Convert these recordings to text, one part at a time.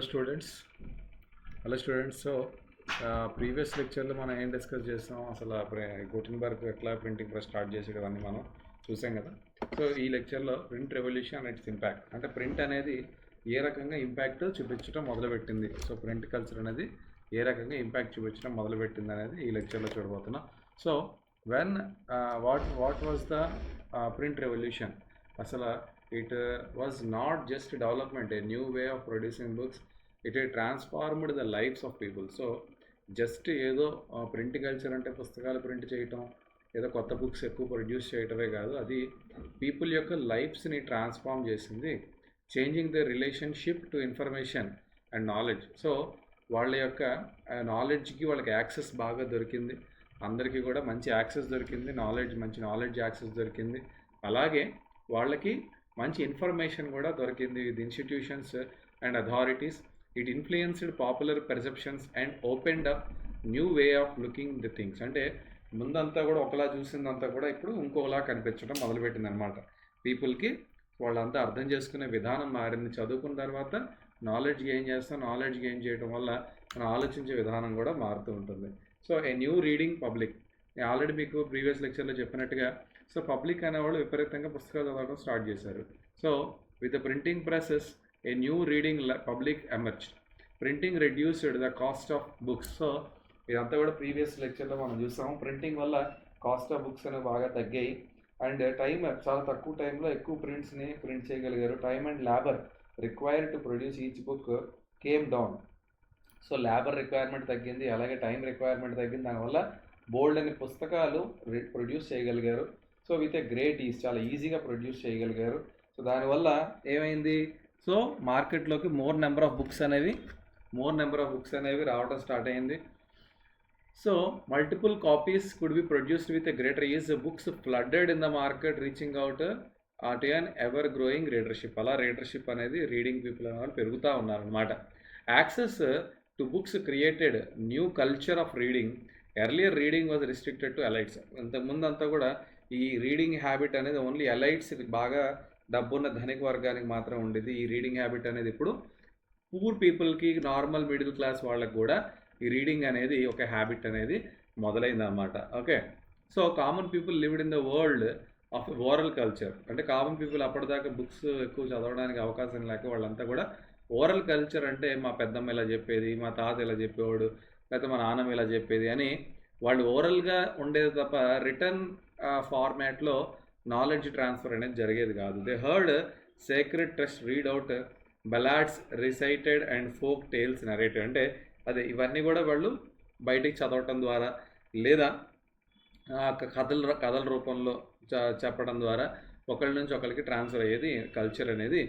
Students so previous లెక్చర్లో మనం ఏం డిస్కస్ చేస్తాం, అసలు గుటెన్బర్గ్ ఎట్లా ప్రింటింగ్ ప్రెస్ స్టార్ట్ చేసేది అవన్నీ మనం చూసాం కదా. సో ఈ లెక్చర్లో print revolution and it's impact, అంటే ప్రింట్ అనేది ఏ రకంగా ఇంపాక్ట్ చూపించడం మొదలుపెట్టింది, సో ప్రింట్ కల్చర్ అనేది ఏ రకంగా ఇంపాక్ట్ చూపించడం మొదలుపెట్టింది అనేది ఈ లెక్చర్లో చూడబోతున్నాం. So when what was the print revolution, అసలు it was not just development, a new way of producing books. It had transformed the lives of people. So just ఏదో ప్రింట్ కల్చర్ అంటే పుస్తకాలు ప్రింట్ చేయటం, ఏదో కొత్త బుక్స్ ఎక్కువ produce చేయటమే కాదు, అది పీపుల్ యొక్క లైఫ్స్ని ట్రాన్స్ఫార్మ్ చేసింది, changing the relationship to information and knowledge. So వాళ్ళ యొక్క నాలెడ్జ్కి వాళ్ళకి యాక్సెస్ బాగా దొరికింది, అందరికీ కూడా మంచి యాక్సెస్ దొరికింది, మంచి నాలెడ్జ్ యాక్సెస్ దొరికింది, అలాగే వాళ్ళకి మంచి ఇన్ఫర్మేషన్ కూడా దొరికింది with institutions and authorities. It influenced popular perceptions and opened up new way of looking the things. అంటే ముందంతా కూడా ఒకలా చూసిందంతా కూడా ఇప్పుడు ఇంకోలా కనిపించడం మొదలుపెట్టింది అనమాట. పీపుల్కి వాళ్ళంతా అర్థం చేసుకునే విధానం మారింది. చదువుకున్న తర్వాత నాలెడ్జ్ గెయిన్ చేస్తాం, నాలెడ్జ్ గెయిన్ చేయడం వల్ల మనం ఆలోచించే విధానం కూడా మారుతూ ఉంటుంది. సో ఏ న్యూ రీడింగ్ పబ్లిక్, నేను ఆల్రెడీ మీకు ప్రీవియస్ లెక్చర్లో చెప్పినట్టుగా, సో పబ్లిక్ అనేవాళ్ళు విపరీతంగా పుస్తకాలు చదవడం స్టార్ట్ చేశారు. So with the printing process a new reading public emerged. Printing reduced the cost of books. So ఇదంతా కూడా ప్రీవియస్ లెక్చర్లో మనం చూసాము. ప్రింటింగ్ వల్ల కాస్ట్ ఆఫ్ బుక్స్ అనేవి బాగా తగ్గాయి, అండ్ టైం చాలా తక్కువ టైంలో ఎక్కువ ప్రింట్స్ని ప్రింట్ చేయగలిగారు. Time and labour required to produce each book came down. So labour requirement తగ్గింది, అలాగే టైం రిక్వైర్మెంట్ తగ్గింది, దానివల్ల బోల్డ్ అనే పుస్తకాలు ప్రొడ్యూస్ చేయగలిగారు. So with a great is, చాలా ఈజీగా ప్రొడ్యూస్ చేయగలిగారు. సో దానివల్ల ఏమైంది, సో మార్కెట్లోకి మోర్ నెంబర్ ఆఫ్ బుక్స్ అనేవి రావడం స్టార్ట్ అయింది. So multiple copies could be produced with a greater is. Books flooded in the market, reaching out to an ever growing readership. అలా రీడర్షిప్ అనేది reading people అనేవాళ్ళు పెరుగుతూ ఉన్నారనమాట. Access to books created new culture of reading. Earlier reading was restricted to elites. ఇంతకుముందు అంతా కూడా ఈ reading habit అనేది ఓన్లీ ఎలైట్స్, బాగా డబ్బున్న ధనిక వర్గానికి మాత్రం ఉండేది. ఈ రీడింగ్ హ్యాబిట్ అనేది ఇప్పుడు పూర్ పీపుల్కి, నార్మల్ మిడిల్ క్లాస్ వాళ్ళకి కూడా ఈ రీడింగ్ అనేది ఒక హ్యాబిట్ అనేది మొదలైందన్నమాట. Okay, so common people lived in the world of oral culture. అంటే కామన్ పీపుల్ అప్పటిదాకా బుక్స్ ఎక్కువ చదవడానికి అవకాశం లేక వాళ్ళంతా కూడా ఓరల్ కల్చర్ అంటే మా పెద్దమ్మ ఇలా చెప్పేది, మా తాత ఇలా చెప్పేవాడు, లేకపోతే మా నాన్నమ్మ ఇలా చెప్పేది అని వాళ్ళు ఓరల్గా ఉండేది తప్ప రిటర్న్ ఫార్మాట్లో నాలెడ్జ్ ట్రాన్స్ఫర్ అనేది జరిగేది కాదు. They heard sacred text read out, ballads recited and folk tales narrated. అంటే అదే ఇవన్నీ కూడా వాళ్ళు బయటికి చదవటం ద్వారా లేదా కథల రూపంలో చెప్పడం ద్వారా ఒకరి నుంచి ఒకరికి ట్రాన్స్ఫర్ అయ్యేది కల్చర్ అనేది.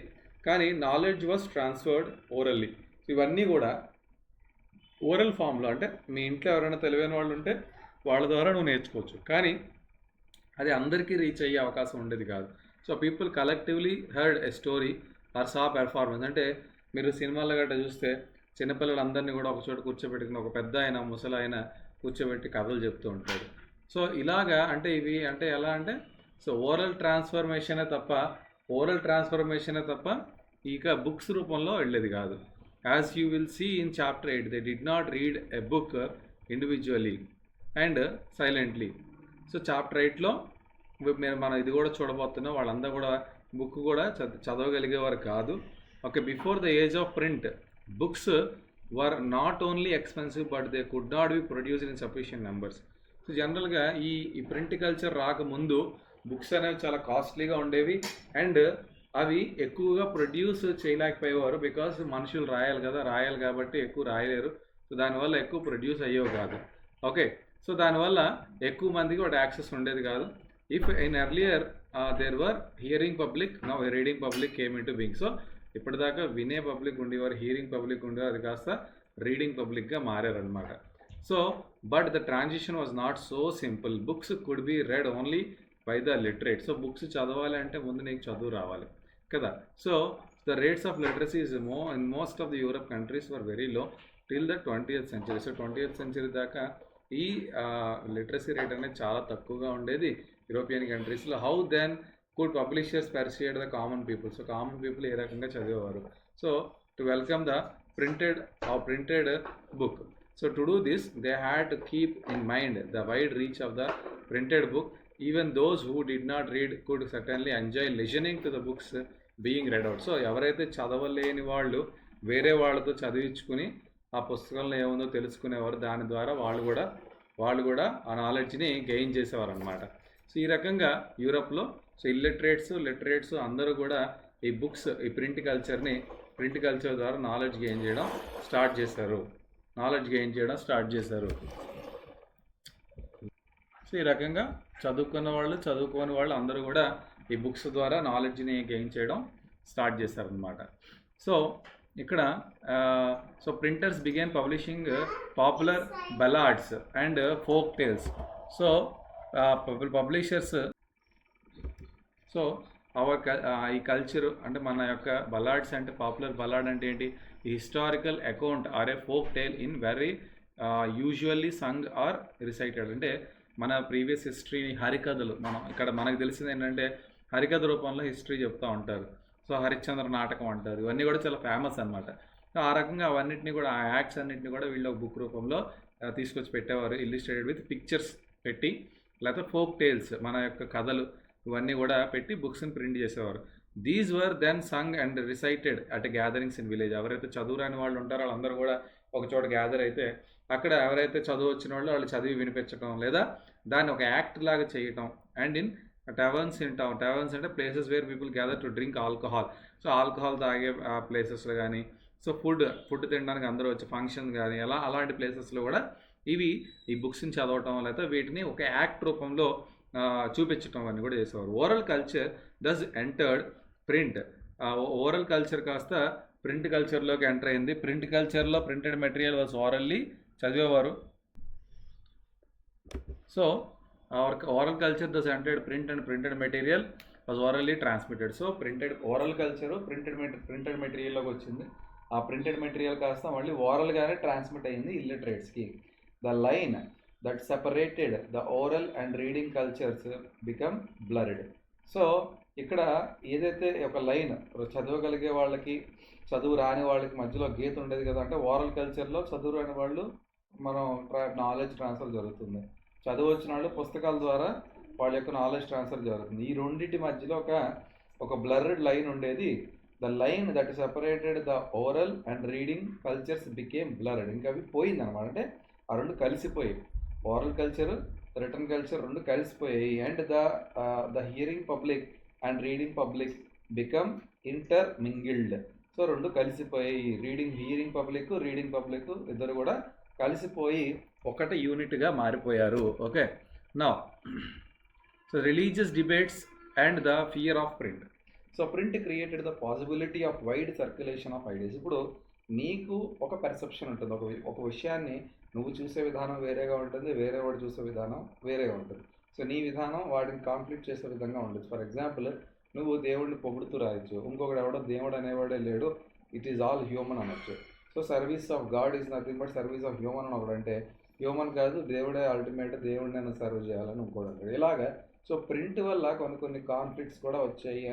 కానీ నాలెడ్జ్ వాజ్ ట్రాన్స్ఫర్డ్ ఓరల్లీ. ఇవన్నీ కూడా ఓరల్ ఫామ్లో, అంటే మీ ఇంట్లో ఎవరైనా తెలివైన వాళ్ళు ఉంటే వాళ్ళ ద్వారా నువ్వు నేర్చుకోవచ్చు, కానీ అది అందరికీ రీచ్ అయ్యే అవకాశం ఉండేది కాదు. So people collectively heard a story or saw performance. అంటే మీరు సినిమాల గట్రా చూస్తే చిన్నపిల్లలందరినీ కూడా ఒక చోట కూర్చోబెట్టుకుని ఒక పెద్ద ఆయన ముసలి ఆయన కూర్చోబెట్టి కథలు చెప్తూ ఉంటాడు. సో ఇలాగా అంటే ఇవి అంటే ఎలా అంటే, సో ఓరల్ ట్రాన్స్ఫర్మేషనే తప్ప ఇక బుక్స్ రూపంలో వెళ్ళేది కాదు. As you will see in chapter 8, they did not read a book individually and silently. So chapter 8లో మనం ఇది కూడా చూడబోతున్నాం, వాళ్ళందరూ కూడా బుక్ కూడా చదవగలిగేవారు కాదు. Okay, before the age of print books were not only expensive but they could not be produced in sufficient numbers. So జనరల్గా ఈ ప్రింట్ కల్చర్ రాకముందు బుక్స్ అనేవి చాలా కాస్ట్లీగా ఉండేవి, అండ్ అవి ఎక్కువగా ప్రొడ్యూస్ చేయలేకపోయేవారు. బికాస్ మనుషులు రాయాలి కాబట్టి ఎక్కువ రాయలేరు. సో దానివల్ల ఎక్కువ ప్రొడ్యూస్ అయ్యేవి కాదు. ఓకే, సో దానివల్ల ఎక్కువ మందికి వాటి యాక్సెస్ ఉండేది కాదు. If in earlier there were hearing public, now reading public came into being. So ఇప్పటిదాకా వినే పబ్లిక్ ఉండేవారు, హియరింగ్ పబ్లిక్ ఉండేవారు, అది కాస్త రీడింగ్ పబ్లిక్గా మారారనమాట. So but the transition was not so simple. Books could be read only by the literate. So books చదవాలి అంటే ముందు నీకు చదువు రావాలి కదా. So the rates of literacy in most of the Europe countries were very low till the 20th century. So 20th century దాకా ఈ literacy rate అనేది చాలా తక్కువగా ఉండేది యూరోపియన్ కంట్రీస్లో. How then could publishers persuade the common people. So common people ఏ రకంగా చదివేవారు. So to welcome the printed book. So to do this, they had to keep in mind the wide reach of the printed book. Even those who did not read could certainly enjoy listening to the books being read out. So ఎవరైతే చదవలేని వాళ్ళు వేరే వాళ్ళతో చదివించుకుని ఆ పుస్తకంలో ఏముందో తెలుసుకునేవారు, దాని ద్వారా వాళ్ళు కూడా ఆ నాలెడ్జ్ని గెయిన్ చేసేవారు అనమాట. సో ఈ రకంగా యూరప్లో సో లిటరేట్స్ అందరూ కూడా ఈ బుక్స్, ఈ ప్రింట్ కల్చర్ ద్వారా నాలెడ్జ్ గెయిన్ చేయడం స్టార్ట్ చేశారు. సో ఈ రకంగా చదువుకోని వాళ్ళు అందరూ కూడా ఈ బుక్స్ ద్వారా నాలెడ్జ్ని గెయిన్ చేయడం స్టార్ట్ చేశారనమాట. సో ఇక్కడ so printers began publishing popular ballads and folk tales. So publishers so ఈ కల్చర్ అంటే మన యొక్క బలాడ్స్ అంటే పాపులర్ బలాడ్ అంటే ఏంటి, ఈ historical account or a folk tale in very usually sung or recited. అంటే మన ప్రీవియస్ హిస్టరీని హరికథలు మనకు తెలిసింది ఏంటంటే హరికథ రూపంలో హిస్టరీ చెప్తూ ఉంటారు. సో హరిశ్చంద్ర నాటకం అంటారు, ఇవన్నీ కూడా చాలా ఫేమస్ అనమాట. సో ఆ రకంగా అవన్నింటినీ కూడా, ఆ యాక్ట్స్ అన్నింటినీ కూడా వీళ్ళు ఒక బుక్ రూపంలో తీసుకొచ్చి పెట్టేవారు, ఇల్లిస్ట్రేటెడ్ విత్ పిక్చర్స్ పెట్టి, లేకపోతే ఫోక్ టేల్స్ మన యొక్క కథలు ఇవన్నీ కూడా పెట్టి బుక్స్ని ప్రింట్ చేసేవారు. These were then sung and recited at gatherings in village. ఎవరైతే చదువు రాని వాళ్ళు ఉంటారో వాళ్ళందరూ కూడా ఒక చోట గ్యాదర్ అయితే అక్కడ ఎవరైతే చదువు వచ్చిన వాళ్ళు చదివి వినిపించడం, లేదా దాన్ని ఒక యాక్ట్ లాగా చేయటం. అండ్ ఇన్ టవర్న్స్ అంటే places where people gather to drink alcohol. So alcohol తాగే ప్లేసెస్లో కానీ, సో ఫుడ్ తినడానికి అందరూ వచ్చే ఫంక్షన్ కానీ అలాంటి ప్లేసెస్లో కూడా ఈ బుక్స్ని చదవటం, లేకపోతే వీటిని ఒక యాక్ట్ రూపంలో చూపించటం అన్నీ కూడా చేసేవారు. Oral culture thus entered print. Oral culture కాస్త ప్రింట్ కల్చర్లోకి ఎంటర్ అయింది. ప్రింట్ కల్చర్లో ప్రింటెడ్ మెటీరియల్ వాజ్ ఓరల్లీ చదివేవారు. So oral culture thus entered print and printed material was orally transmitted. So oral culture printed మెటీరియల్లోకి వచ్చింది. ఆ ప్రింటెడ్ మెటీరియల్ కాస్త మళ్ళీ ఓరల్గానే ట్రాన్స్మిట్ అయింది ఇల్లిటరేట్స్కి. The line that separated the oral and reading cultures become blurred. So ఇక్కడ ఏదైతే ఒక లైన్ చదవగలిగే వాళ్ళకి చదువు రాని వాళ్ళకి మధ్యలో గీత ఉండేది కదా, అంటే ఓరల్ కల్చర్లో చదువు రాని వాళ్ళు మనం నాలెడ్జ్ ట్రాన్స్ఫర్ జరుగుతుంది, చదువు వచ్చిన వాళ్ళు పుస్తకాల ద్వారా వాళ్ళ యొక్క నాలెడ్జ్ ట్రాన్స్ఫర్ జరుగుతుంది. ఈ రెండింటి మధ్యలో ఒక బ్లర్డ్ లైన్ ఉండేది. The line that separated the oral and reading cultures became blurred. ఇంకా అవి పోయిందనమాట, అంటే ఆ రెండు కలిసిపోయి ఓరల్ కల్చర్, రిటర్న్ కల్చర్ రెండు కలిసిపోయాయి. And the hearing public and reading public become intermingled. So రెండు కలిసిపోయాయి, హియరింగ్ పబ్లిక్ ఇద్దరు కూడా కలిసిపోయి ఒకటి యూనిట్గా మారిపోయారు. Okay, now so religious debates and the fear of print. So print created the possibility of wide circulation of ideas. ఇప్పుడు నీకు ఒక పర్సెప్షన్ ఉంటుంది, ఒక విషయాన్ని నువ్వు చూసే విధానం వేరేగా ఉంటుంది, వేరే వాడు చూసే విధానం వేరేగా ఉంటుంది. సో నీ విధానం వాడిని కాన్ఫ్లిక్ట్ చేసే విధంగా ఉండొచ్చు. ఫర్ ఎగ్జాంపుల్, నువ్వు దేవుడిని పొగుడుతూ రాయొచ్చు, ఇంకొకటి ఎవడో దేవుడు అనేవాడే లేడు, ఇట్ ఈజ్ ఆల్ హ్యూమన్ అనొచ్చు. So service of God is nothing but service of human అని ఒకడంటే, హ్యూమన్ కాదు దేవుడే అల్టిమేట్, దేవుడిని నేను సర్వ్ చేయాలని ఇంకోటి అంటాడు. ఇలాగా సో ప్రింట్ వల్ల కొన్ని కాన్ఫ్లిక్ట్స్ కూడా వచ్చాయి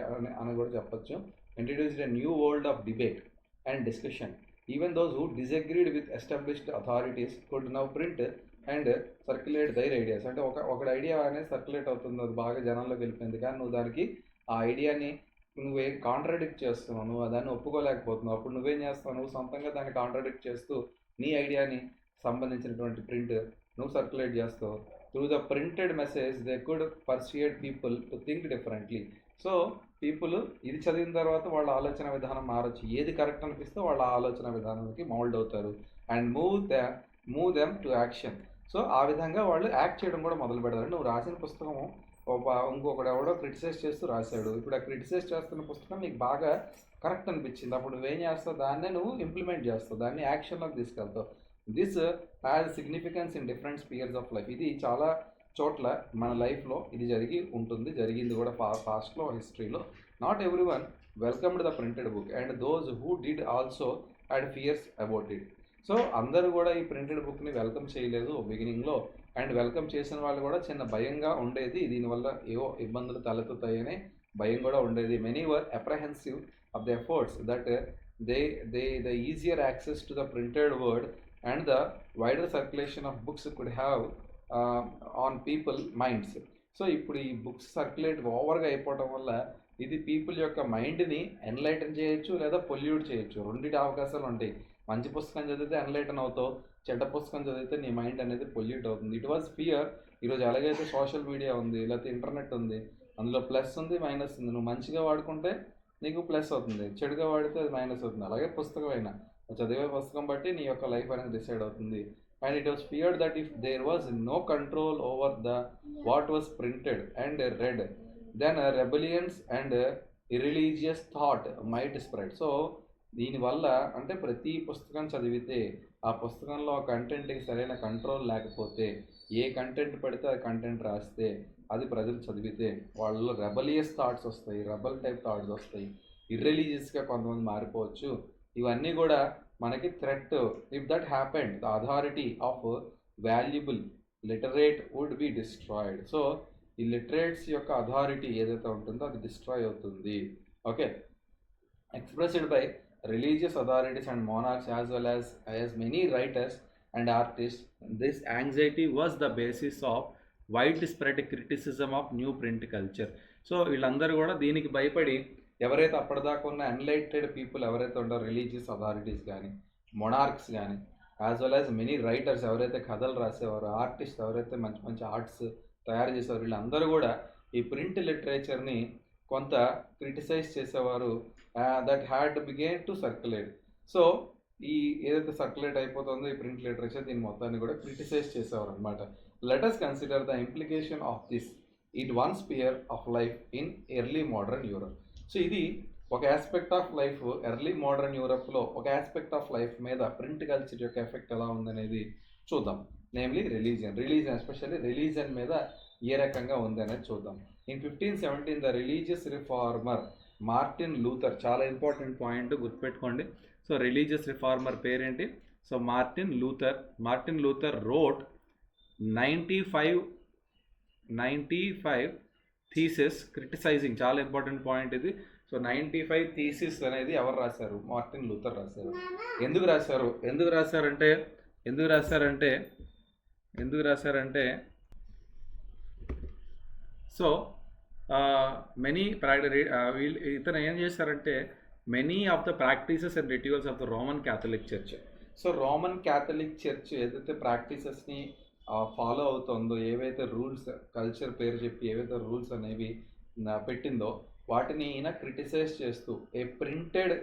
అని కూడా చెప్పచ్చు. Introduced a new world of debate and discussion. Even those who disagreed with established authorities could now print and circulate their ideas. అంటే ఒక ఐడియా అనేది సర్క్యులేట్ అవుతుంది, అది బాగా జనాల్లోకి వెళ్ళిపోయింది, కానీ నువ్వు దానికి ఆ ఐడియాని నువ్వే కాంట్రాడిక్ట్ చేస్తున్నావు, నువ్వు దాన్ని ఒప్పుకోలేకపోతున్నావు. అప్పుడు నువ్వేం చేస్తావు, నువ్వు సొంతంగా దాన్ని కాంట్రాడిక్ట్ చేస్తూ నీ ఐడియాని సంబంధించినటువంటి ప్రింట్ నువ్వు సర్క్యులేట్ చేస్తావు. Through the printed message they could persuade people to think differently. So people ఇది చదివిన తర్వాత వాళ్ళ ఆలోచన విధానం మారచ్చు, ఏది కరెక్ట్ అనిపిస్తే వాళ్ళ ఆలోచన విధానానికి మౌల్డ్ అవుతారు. And move them to action. So ఆ విధంగా వాళ్ళు యాక్ట్ చేయడం కూడా మొదలు పెడతారు. నువ్వు రాసిన పుస్తకము ఇంకొకడు ఎవడో క్రిటిసైజ్ చేస్తూ రాశాడు, ఇప్పుడు ఆ క్రిటిసైజ్ చేస్తున్న పుస్తకం నీకు బాగా కరెక్ట్ అనిపించింది, అప్పుడు నువ్వేం చేస్తావు, దాన్నే నువ్వు ఇంప్లిమెంట్ చేస్తావు, దాన్ని యాక్షన్లోకి తీసుకెళ్తావు. This has significance in different spheres of life. ఇది చాలా చోట్ల మన లైఫ్లో ఇది జరిగింది కూడా పాస్ట్లో, హిస్టరీలో. Not every one welcomed the printed book and those who did also had fears about it. So అందరూ కూడా ఈ ప్రింటెడ్ బుక్ని వెల్కమ్ చేయలేదు బిగినింగ్లో, అండ్ వెల్కమ్ చేసిన వాళ్ళు కూడా చిన్న భయంగా ఉండేది, దీనివల్ల ఏవో ఇబ్బందులు తలెత్తుతాయనే భయం కూడా ఉండేది. Many were apprehensive of the efforts that the easier access to the printed word and the wider circulation of books could have on people minds. So ఇప్పుడు ఈ బుక్స్ సర్క్యులేట్ ఓవర్గా అయిపోవడం వల్ల ఇది పీపుల్ యొక్క మైండ్ని ఎన్లైటన్ చేయొచ్చు లేదా పొల్యూట్ చేయొచ్చు. రెండింటి అవకాశాలు ఉంటాయి. మంచి పుస్తకం చదివితే ఎన్లైటన్ అవుతావు, చెడ్డ పుస్తకం చదివితే నీ మైండ్ అనేది పొల్యూట్ అవుతుంది. It was fear. ఈరోజు ఎలాగైతే సోషల్ మీడియా ఉంది, లేకపోతే ఇంటర్నెట్ ఉంది, అందులో ప్లస్ ఉంది, మైనస్ ఉంది. నువ్వు మంచిగా వాడుకుంటే నీకు ప్లస్ అవుతుంది, చెడుగా వాడితే అది మైనస్ అవుతుంది. అలాగే పుస్తకం అయినా చదివే పుస్తకం బట్టి నీ యొక్క లైఫ్ అనేది డిసైడ్ అవుతుంది. And it was feared that if there was no control over the what was printed and read, then rebellions and irreligious thought might spread. So దీనివల్ల అంటే ప్రతి పుస్తకం చదివితే ఆ పుస్తకంలో కంటెంట్కి సరైన కంట్రోల్ లేకపోతే, ఏ కంటెంట్ పడితే ఆ కంటెంట్ రాస్తే, అది ప్రజలు చదివితే వాళ్ళలో రెబలియస్ థాట్స్ వస్తాయి, రెబల్ టైప్ థాట్స్ వస్తాయి, ఇర్రిలీజియస్గా కొంతమంది మారిపోవచ్చు. ఇవన్నీ కూడా మనకి threat. If that happened the authority of valuable literate would be destroyed. So ఈ లిటరేట్స్ యొక్క అథారిటీ ఏదైతే ఉంటుందో అది డిస్ట్రాయ్ అవుతుంది. Okay, expressed by religious authorities and monarchs as well as many writers and artists. This anxiety was the basis of widespread criticism of new print culture. So వీళ్ళందరూ కూడా దీనికి భయపడి ఎవరైతే అప్పటిదాకా ఉన్న ఎన్లైటెడ్ పీపుల్ ఎవరైతే ఉంటారో, రిలీజియస్ అథారిటీస్ కానీ, మొనార్క్స్ కానీ, as well as many writers ఎవరైతే కథలు రాసేవారు, ఆర్టిస్ట్ ఎవరైతే మంచి మంచి ఆర్ట్స్ తయారు చేసేవారు, వీళ్ళందరూ కూడా ఈ ప్రింట్ లిటరేచర్ని కొంత క్రిటిసైజ్ చేసేవారు. That had began to circulate. So ఈ ఏదైతే సర్క్యులేట్ అయిపోతుందో ఈ ప్రింట్ లిటరేచర్, దీని మొత్తాన్ని కూడా క్రిటిసైజ్ చేసేవారు అనమాట. Let us consider the implication of this in one sphere of life in early modern Europe. So ఇది ఒక aspect of life, early modern యూరప్లో ఒక ఆస్పెక్ట్ ఆఫ్ లైఫ్ మీద ప్రింట్ కల్చర్ యొక్క ఎఫెక్ట్ ఎలా ఉందనేది చూద్దాం. నేమ్లీ రిలీజియన్ ఎస్పెషల్లీ రిలీజియన్ మీద ఏ రకంగా ఉందనేది చూద్దాం. In 1517 the religious reformer Martin Luther, చాలా ఇంపార్టెంట్ పాయింట్ గుర్తుపెట్టుకోండి. సో రిలీజియస్ రిఫార్మర్ పేరేంటి? So Martin Luther wrote 95 thesis criticising, చాలా ఇంపార్టెంట్ పాయింట్ ఇది. సో 95 థీసిస్ అనేది ఎవరు రాశారు? మార్టిన్ లూథర్ రాశారు. ఎందుకు రాశారంటే సో ఇతను ఏం చేశారంటే many of the practices and rituals of the Roman Catholic church. So Roman Catholic church ఏదైతే ప్రాక్టీసెస్ని ఫాలో అవుతుందో, ఏవైతే రూల్స్, కల్చర్ పేరు చెప్పి ఏవైతే రూల్స్ అనేవి పెట్టిందో వాటిని ఈయన క్రిటిసైజ్ చేస్తూ, a printed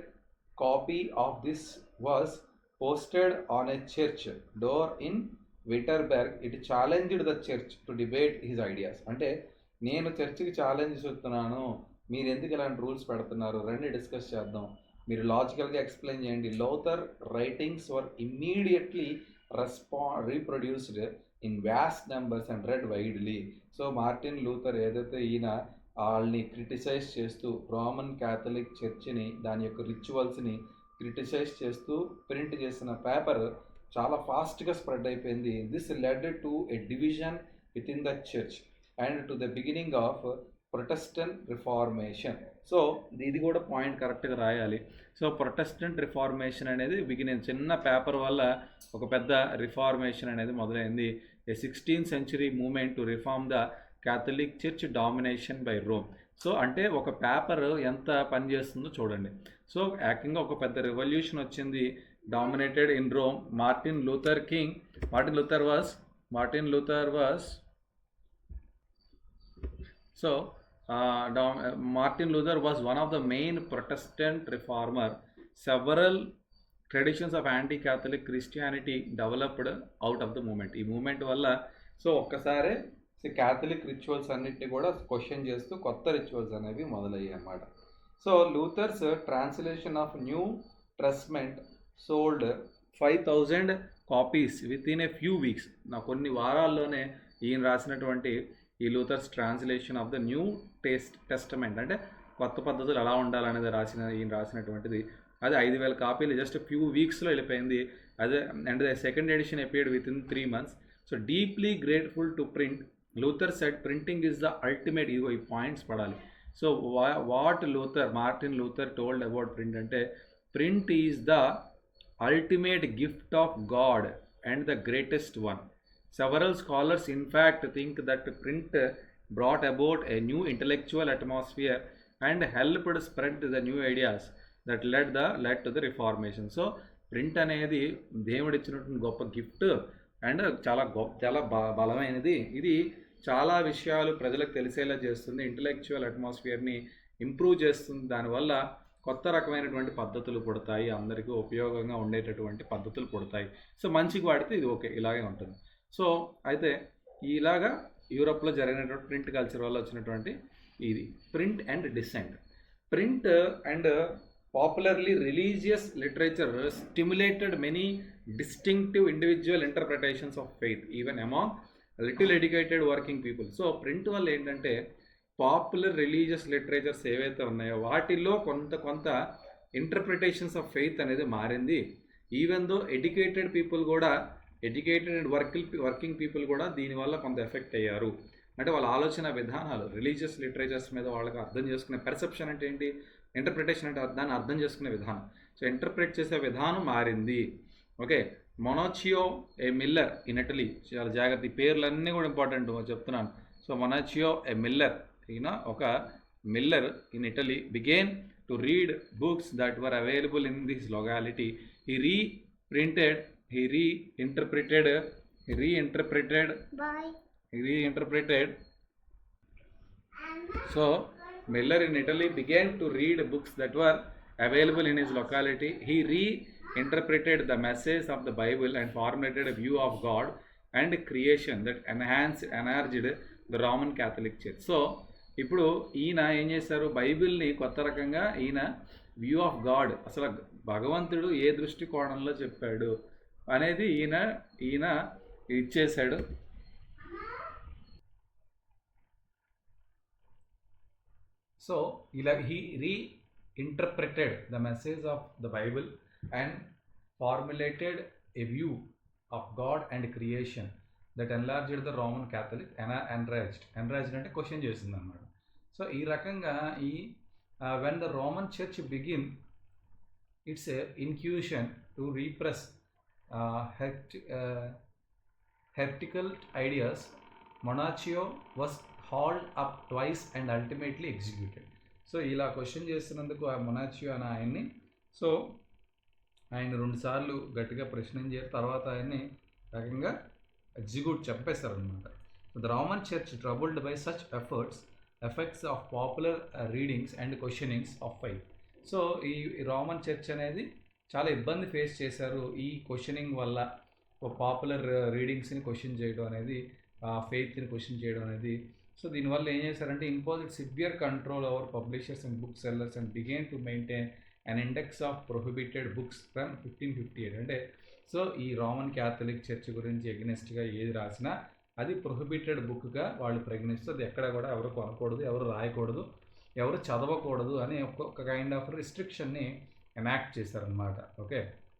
copy of this was posted on a church door in Wittenberg. It challenged the church to debate his ideas. అంటే నేను చర్చికి ఛాలెంజ్ చెప్తున్నాను, మీరు ఎందుకు ఇలాంటి రూల్స్ పెడుతున్నారు, రండి డిస్కస్ చేద్దాం, మీరు లాజికల్గా ఎక్స్ప్లెయిన్ చేయండి. Luther writings were immediately reproduced in vast numbers and red widely. So Martin Luther ఏదైతే ఈయన వాళ్ళని క్రిటిసైజ్ చేస్తూ రోమన్ క్యాథలిక్ చర్చిని, దాని యొక్క రిచువల్స్ని క్రిటిసైజ్ చేస్తూ ప్రింట్ చేసిన పేపర్ చాలా ఫాస్ట్గా స్ప్రెడ్ అయిపోయింది. This led to a division within the church and to the beginning of Protestant Reformation. So ఇది కూడా పాయింట్ కరెక్ట్గా రాయాలి. సో ప్రొటెస్టెంట్ రిఫార్మేషన్ అనేది బిగినింగ్, చిన్న పేపర్ వల్ల ఒక పెద్ద రిఫార్మేషన్ అనేది మొదలైంది. A 16th century movement to reform the Catholic church domination by Rome. So అంటే ఒక పేపర్ ఎంత పనిచేస్తుందో చూడండి. సో ఏకంగా ఒక పెద్ద రెవల్యూషన్ వచ్చింది, dominated in Rome. Martin Luther was So, Martin Luther was one of the main Protestant reformer. Several traditions of anti-Catholic Christianity developed out of the movement. ఈ మూమెంట్ వల్ల సో ఒక్కసారి క్యాథలిక్ రిచువల్స్ అన్నిటిని కూడా question చేస్తూ కొత్త rituals అనేవి మొదలయ్యాయి అన్నమాట. So Luther's translation of New Testament sold 5,000 copies within a few weeks. కొన్ని వారాల్లోనే ఈయన రాసినటువంటి ఈ Luther's translation of the New Testament, అంటే కొత్త పద్ధతులు ఎలా ఉండాలనేది ఈయన రాసినటువంటిది, అది 5,000 కాపీలు జస్ట్ ఫ్యూ వీక్స్లో వెళ్ళిపోయింది. అదే and the second edition appeared within 3 months. So deeply grateful to print, Luther said printing is the ultimate. ఇదిగో ఈ పాయింట్స్ పడాలి. So what Martin Luther told about print అంటే, print is the ultimate gift of God and the greatest one. Several scholars, in fact, think that print brought about a new intellectual atmosphere and helped spread the new ideas that led to the reformation. So print అనేది దేవుడు ఇచ్చినటువంటి గొప్ప gift and చాలా బలమైనది. ఇది చాలా విషయాలు ప్రజలకు తెలిసేలా చేస్తుంది, ఇంటలెక్చువల్ అట్మాస్ఫియర్ని ఇంప్రూవ్ చేస్తుంది. దానివల్ల కొత్త రకమైనటువంటి పద్ధతులు పుడతాయి, అందరికీ ఉపయోగంగా ఉండేటటువంటి పద్ధతులు పుడతాయి. సో మంచికి వాడితే ఇది ఓకే, ఇలాగే ఉంటుంది. సో అయితే ఇలాగా యూరోప్లో జరిగినటువంటి ప్రింట్ కల్చర్ వల్ల వచ్చినటువంటి ఇది print and dissent. Print and popularly religious literature stimulated many distinctive individual interpretations of faith even among little educated working people. So print వల్ల ఏంటంటే పాపులర్ రిలీజియస్ లిటరేచర్స్ ఏవైతే ఉన్నాయో వాటిల్లో కొంత ఇంటర్ప్రిటేషన్స్ ఆఫ్ ఫెయిత్ అనేది మారింది. Even though educated and working people కూడా దీనివల్ల కొంత ఎఫెక్ట్ అయ్యారు. అంటే వాళ్ళ ఆలోచన విధానాలు రిలీజియస్ లిటరేచర్స్ మీద వాళ్ళకి అర్థం చేసుకునే పర్సెప్షన్ అంటే ఏంటి, ఇంటర్ప్రిటేషన్ అంటే దాన్ని అర్థం చేసుకునే విధానం. సో ఇంటర్ప్రిట్ చేసే విధానం మారింది. Okay, Menocchio a miller in Italy, చాలా జాగ్రత్త, ఈ పేర్లన్నీ కూడా ఇంపార్టెంట్ చెప్తున్నాను. సో మొనాచియో ఏ మిల్లర్, ఈయన ఒక Miller in Italy, began to read books that were available in this locality. He reinterpreted. So Miller in Italy began to read books that were available in his locality. He reinterpreted the message of the Bible and formulated a view of God and creation that enhanced the Roman Catholic Church. So ఇప్పుడు ఈయన ఏం చేశారు, బైబిల్ని కొత్త రకంగా ఈయన view of God, అసలు భగవంతుడు ఏ దృష్టికోణంలో చెప్పాడు అనేది ఈయన ఇచ్చేశాడు. So he reinterpreted the message of the Bible and formulated a view of God and creation that enlarged the Roman Catholic. Enraged అంటే క్వశ్చన్ చేసింది అన్నమాట. సో ఈ రకంగా when the Roman Church began its incursion to repress heretical ideas, Monacchio was hauled up twice and ultimately executed. So ఇలా question చేస్తున్నందుకు ఆ మొనాచియో అనే ఆయన్ని, సో ఆయన 2 సార్లు గట్టిగా ప్రశ్నించారు, తర్వాత ఆయన్ని రకంగా ఎగ్జిక్యూట్ చెప్పేశారనమాట. The Roman church troubled by such effects of popular readings and questionings of faith. So ఈ రోమన్ చర్చ్ అనేది చాలా ఇబ్బంది ఫేస్ చేశారు ఈ క్వశ్చనింగ్ వల్ల. పాపులర్ రీడింగ్స్ని క్వశ్చన్ చేయడం అనేది, ఫెయిత్ని క్వశ్చన్ చేయడం అనేది. సో దీనివల్ల ఏం చేశారంటే imposed severe control over publishers and book sellers and began to maintain an index of prohibited books from 1558. అంటే సో ఈ రోమన్ క్యాథలిక్ చర్చ్ గురించి ఎగ్నెస్ట్గా ఏది రాసినా అది ప్రొహిబిటెడ్ బుక్గా వాళ్ళు పరిగణిస్తూ అది ఎక్కడ కూడా ఎవరు కొనకూడదు, ఎవరు రాయకూడదు, ఎవరు చదవకూడదు అని ఒక కైండ్ ఆఫ్ రిస్ట్రిక్షన్ని ఎనాక్ట్ చేశారనమాట. ఓకే,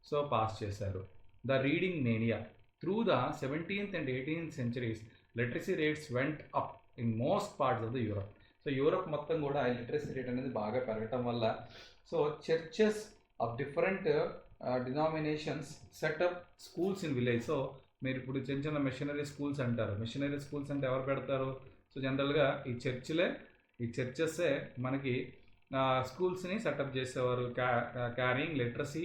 సో పాస్ చేశారు. The reading mania through the 17th and 18th centuries literacy rates went up in most parts of the Europe. So Europe మొత్తం కూడా ఆ లిటరసీ రేట్ అనేది బాగా పెరగటం వల్ల so churches of different denominations setup schools in village. So మీరు ఇప్పుడు చిన్న చిన్న మిషనరీ స్కూల్స్ అంటారు. మిషనరీ స్కూల్స్ అంటే ఎవరు పెడతారు? సో జనరల్గా ఈ చర్చెస్సే మనకి స్కూల్స్ని సెటప్ చేసేవారు. Carrying literacy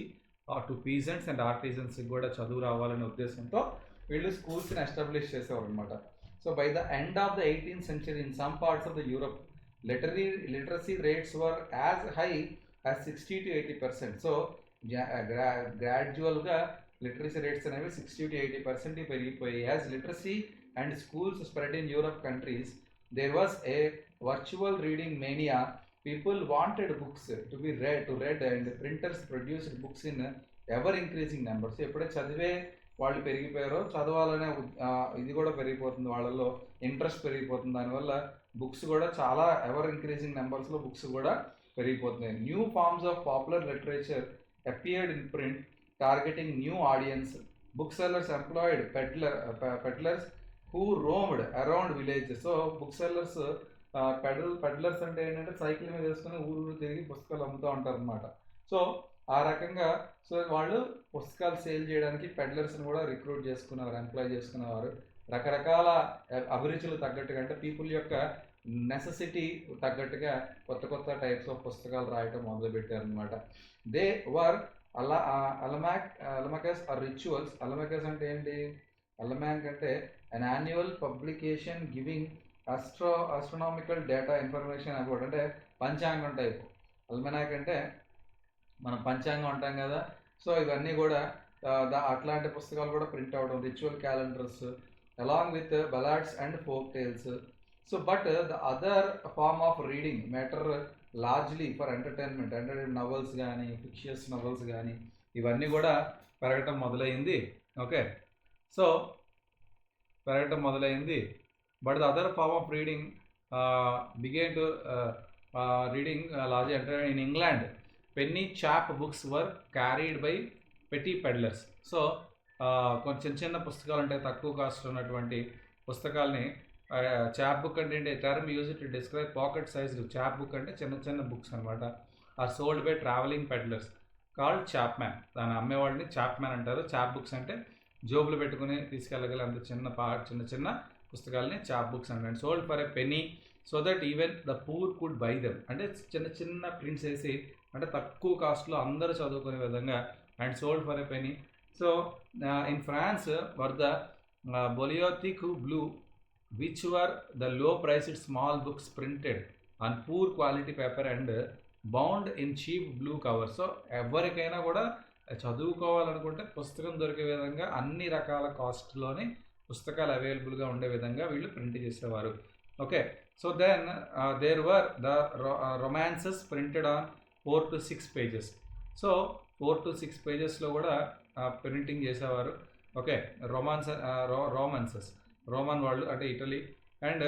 to peasants and ఆర్టిజన్స్కి కూడా చదువు రావాలనే ఉద్దేశంతో వీళ్ళు స్కూల్స్ని ఎస్టాబ్లిష్ చేసేవారు అనమాట. So by the end of the 18th century in some parts of the Europe, literacy rates were as high as 60 to 80%. So గ్రాడ్యువల్గా లిటరసీ రేట్స్ అనేవి 60 to 80% పెరిగిపోయి. As literacy and schools spread in Europe countries, there was a virtual reading mania. People wanted books to be read and printers produced books in ever increasing numbers. ఎప్పుడైతే చదివే వాళ్ళు పెరిగిపోయారో చదవాలనే ఇది కూడా పెరిగిపోతుంది, వాళ్ళలో interest పెరిగిపోతుంది. దానివల్ల బుక్స్ కూడా చాలా ఎవర్ ఇంక్రీజింగ్ నెంబర్స్లో బుక్స్ కూడా పెరిగిపోతున్నాయి. New forms of popular literature appeared in print targeting new audiences. Book sellers employed peddlers who roamed around villages. So book sellers peddlers అంటే ఏంటంటే సైకిల్ మీద వేసుకుని ఊరు తిరిగి పుస్తకాలు అమ్ముతూ ఉంటారు అనమాట. సో ఆ రకంగా సో వాళ్ళు పుస్తకాలు సేల్ చేయడానికి పెడ్లర్స్ని కూడా రిక్రూట్ చేసుకున్నారు, ఎంప్లాయ్ చేసుకునేవారు. రకరకాల అభిరుచులు తగ్గట్టుగా, అంటే పీపుల్ యొక్క నెసెసిటీ తగ్గట్టుగా కొత్త కొత్త టైప్స్ ఆఫ్ పుస్తకాలు రాయటం మొదలుపెట్టారు అనమాట. They were almanacs or rituals. Almanacs అంటే ఏంటి? అలమాక్ అంటే an annual publication giving astronomical data information about, అంటే పంచాంగం టైప్. అల్మనాక్ అంటే మనం పంచాంగం అంటాం కదా, సో ఇవన్నీ కూడా అట్లాంటి పుస్తకాలు కూడా ప్రింట్ అవడం, ritual calendars along with ballads and folk tales. So but the other form of reading matter largely for entertainment, అంటే నవల్స్ కానీ ఫిక్షియస్ నవల్స్ కానీ ఇవన్నీ కూడా పెరగటం మొదలైంది. ఓకే, సో పెరగటం మొదలైంది. But the other form of reading began to reading large enter in England. Penny chap books were carried by petty peddlers. So కొంచెం చిన్న పుస్తకాలు అంటే తక్కువ కాస్ట్ ఉన్నటువంటి పుస్తకాలని, చాప్ బుక్ అంటే term use to describe pocket size. Chop book అంటే చిన్న చిన్న బుక్స్ అనమాట. Are sold by travelling peddlers called chapman. దాన్ని అమ్మేవాడిని చాప్ మ్యాన్ అంటారు. చాప్ బుక్స్ అంటే జోబులు పెట్టుకుని తీసుకెళ్ళగల అంత చిన్న చిన్న పుస్తకాలని చాప్ బుక్స్ అంటారు. Sold for a penny so that even the poor could buy them. అంటే చిన్న చిన్న ప్రింట్స్ వేసి, అంటే తక్కువ కాస్ట్లో అందరూ చదువుకునే విధంగా. And sold for a penny. So in France were the Bibliotheque Bleue which were the low priced small books printed on poor quality paper and bound in cheap blue cover. So ఎవరికైనా కూడా చదువుకోవాలనుకుంటే పుస్తకం దొరికే విధంగా అన్ని రకాల కాస్ట్లోనే పుస్తకాలు అవైలబుల్గా ఉండే విధంగా వీళ్ళు ప్రింట్ చేసేవారు. Okay, so then there were the romances printed on 4 to 6 pages. So 4 to 6 pagesలో కూడా ప్రింటింగ్ చేసేవారు. ఓకే, రోమాన్సెస్ రోమన్ వాళ్ళు అంటే Italy. And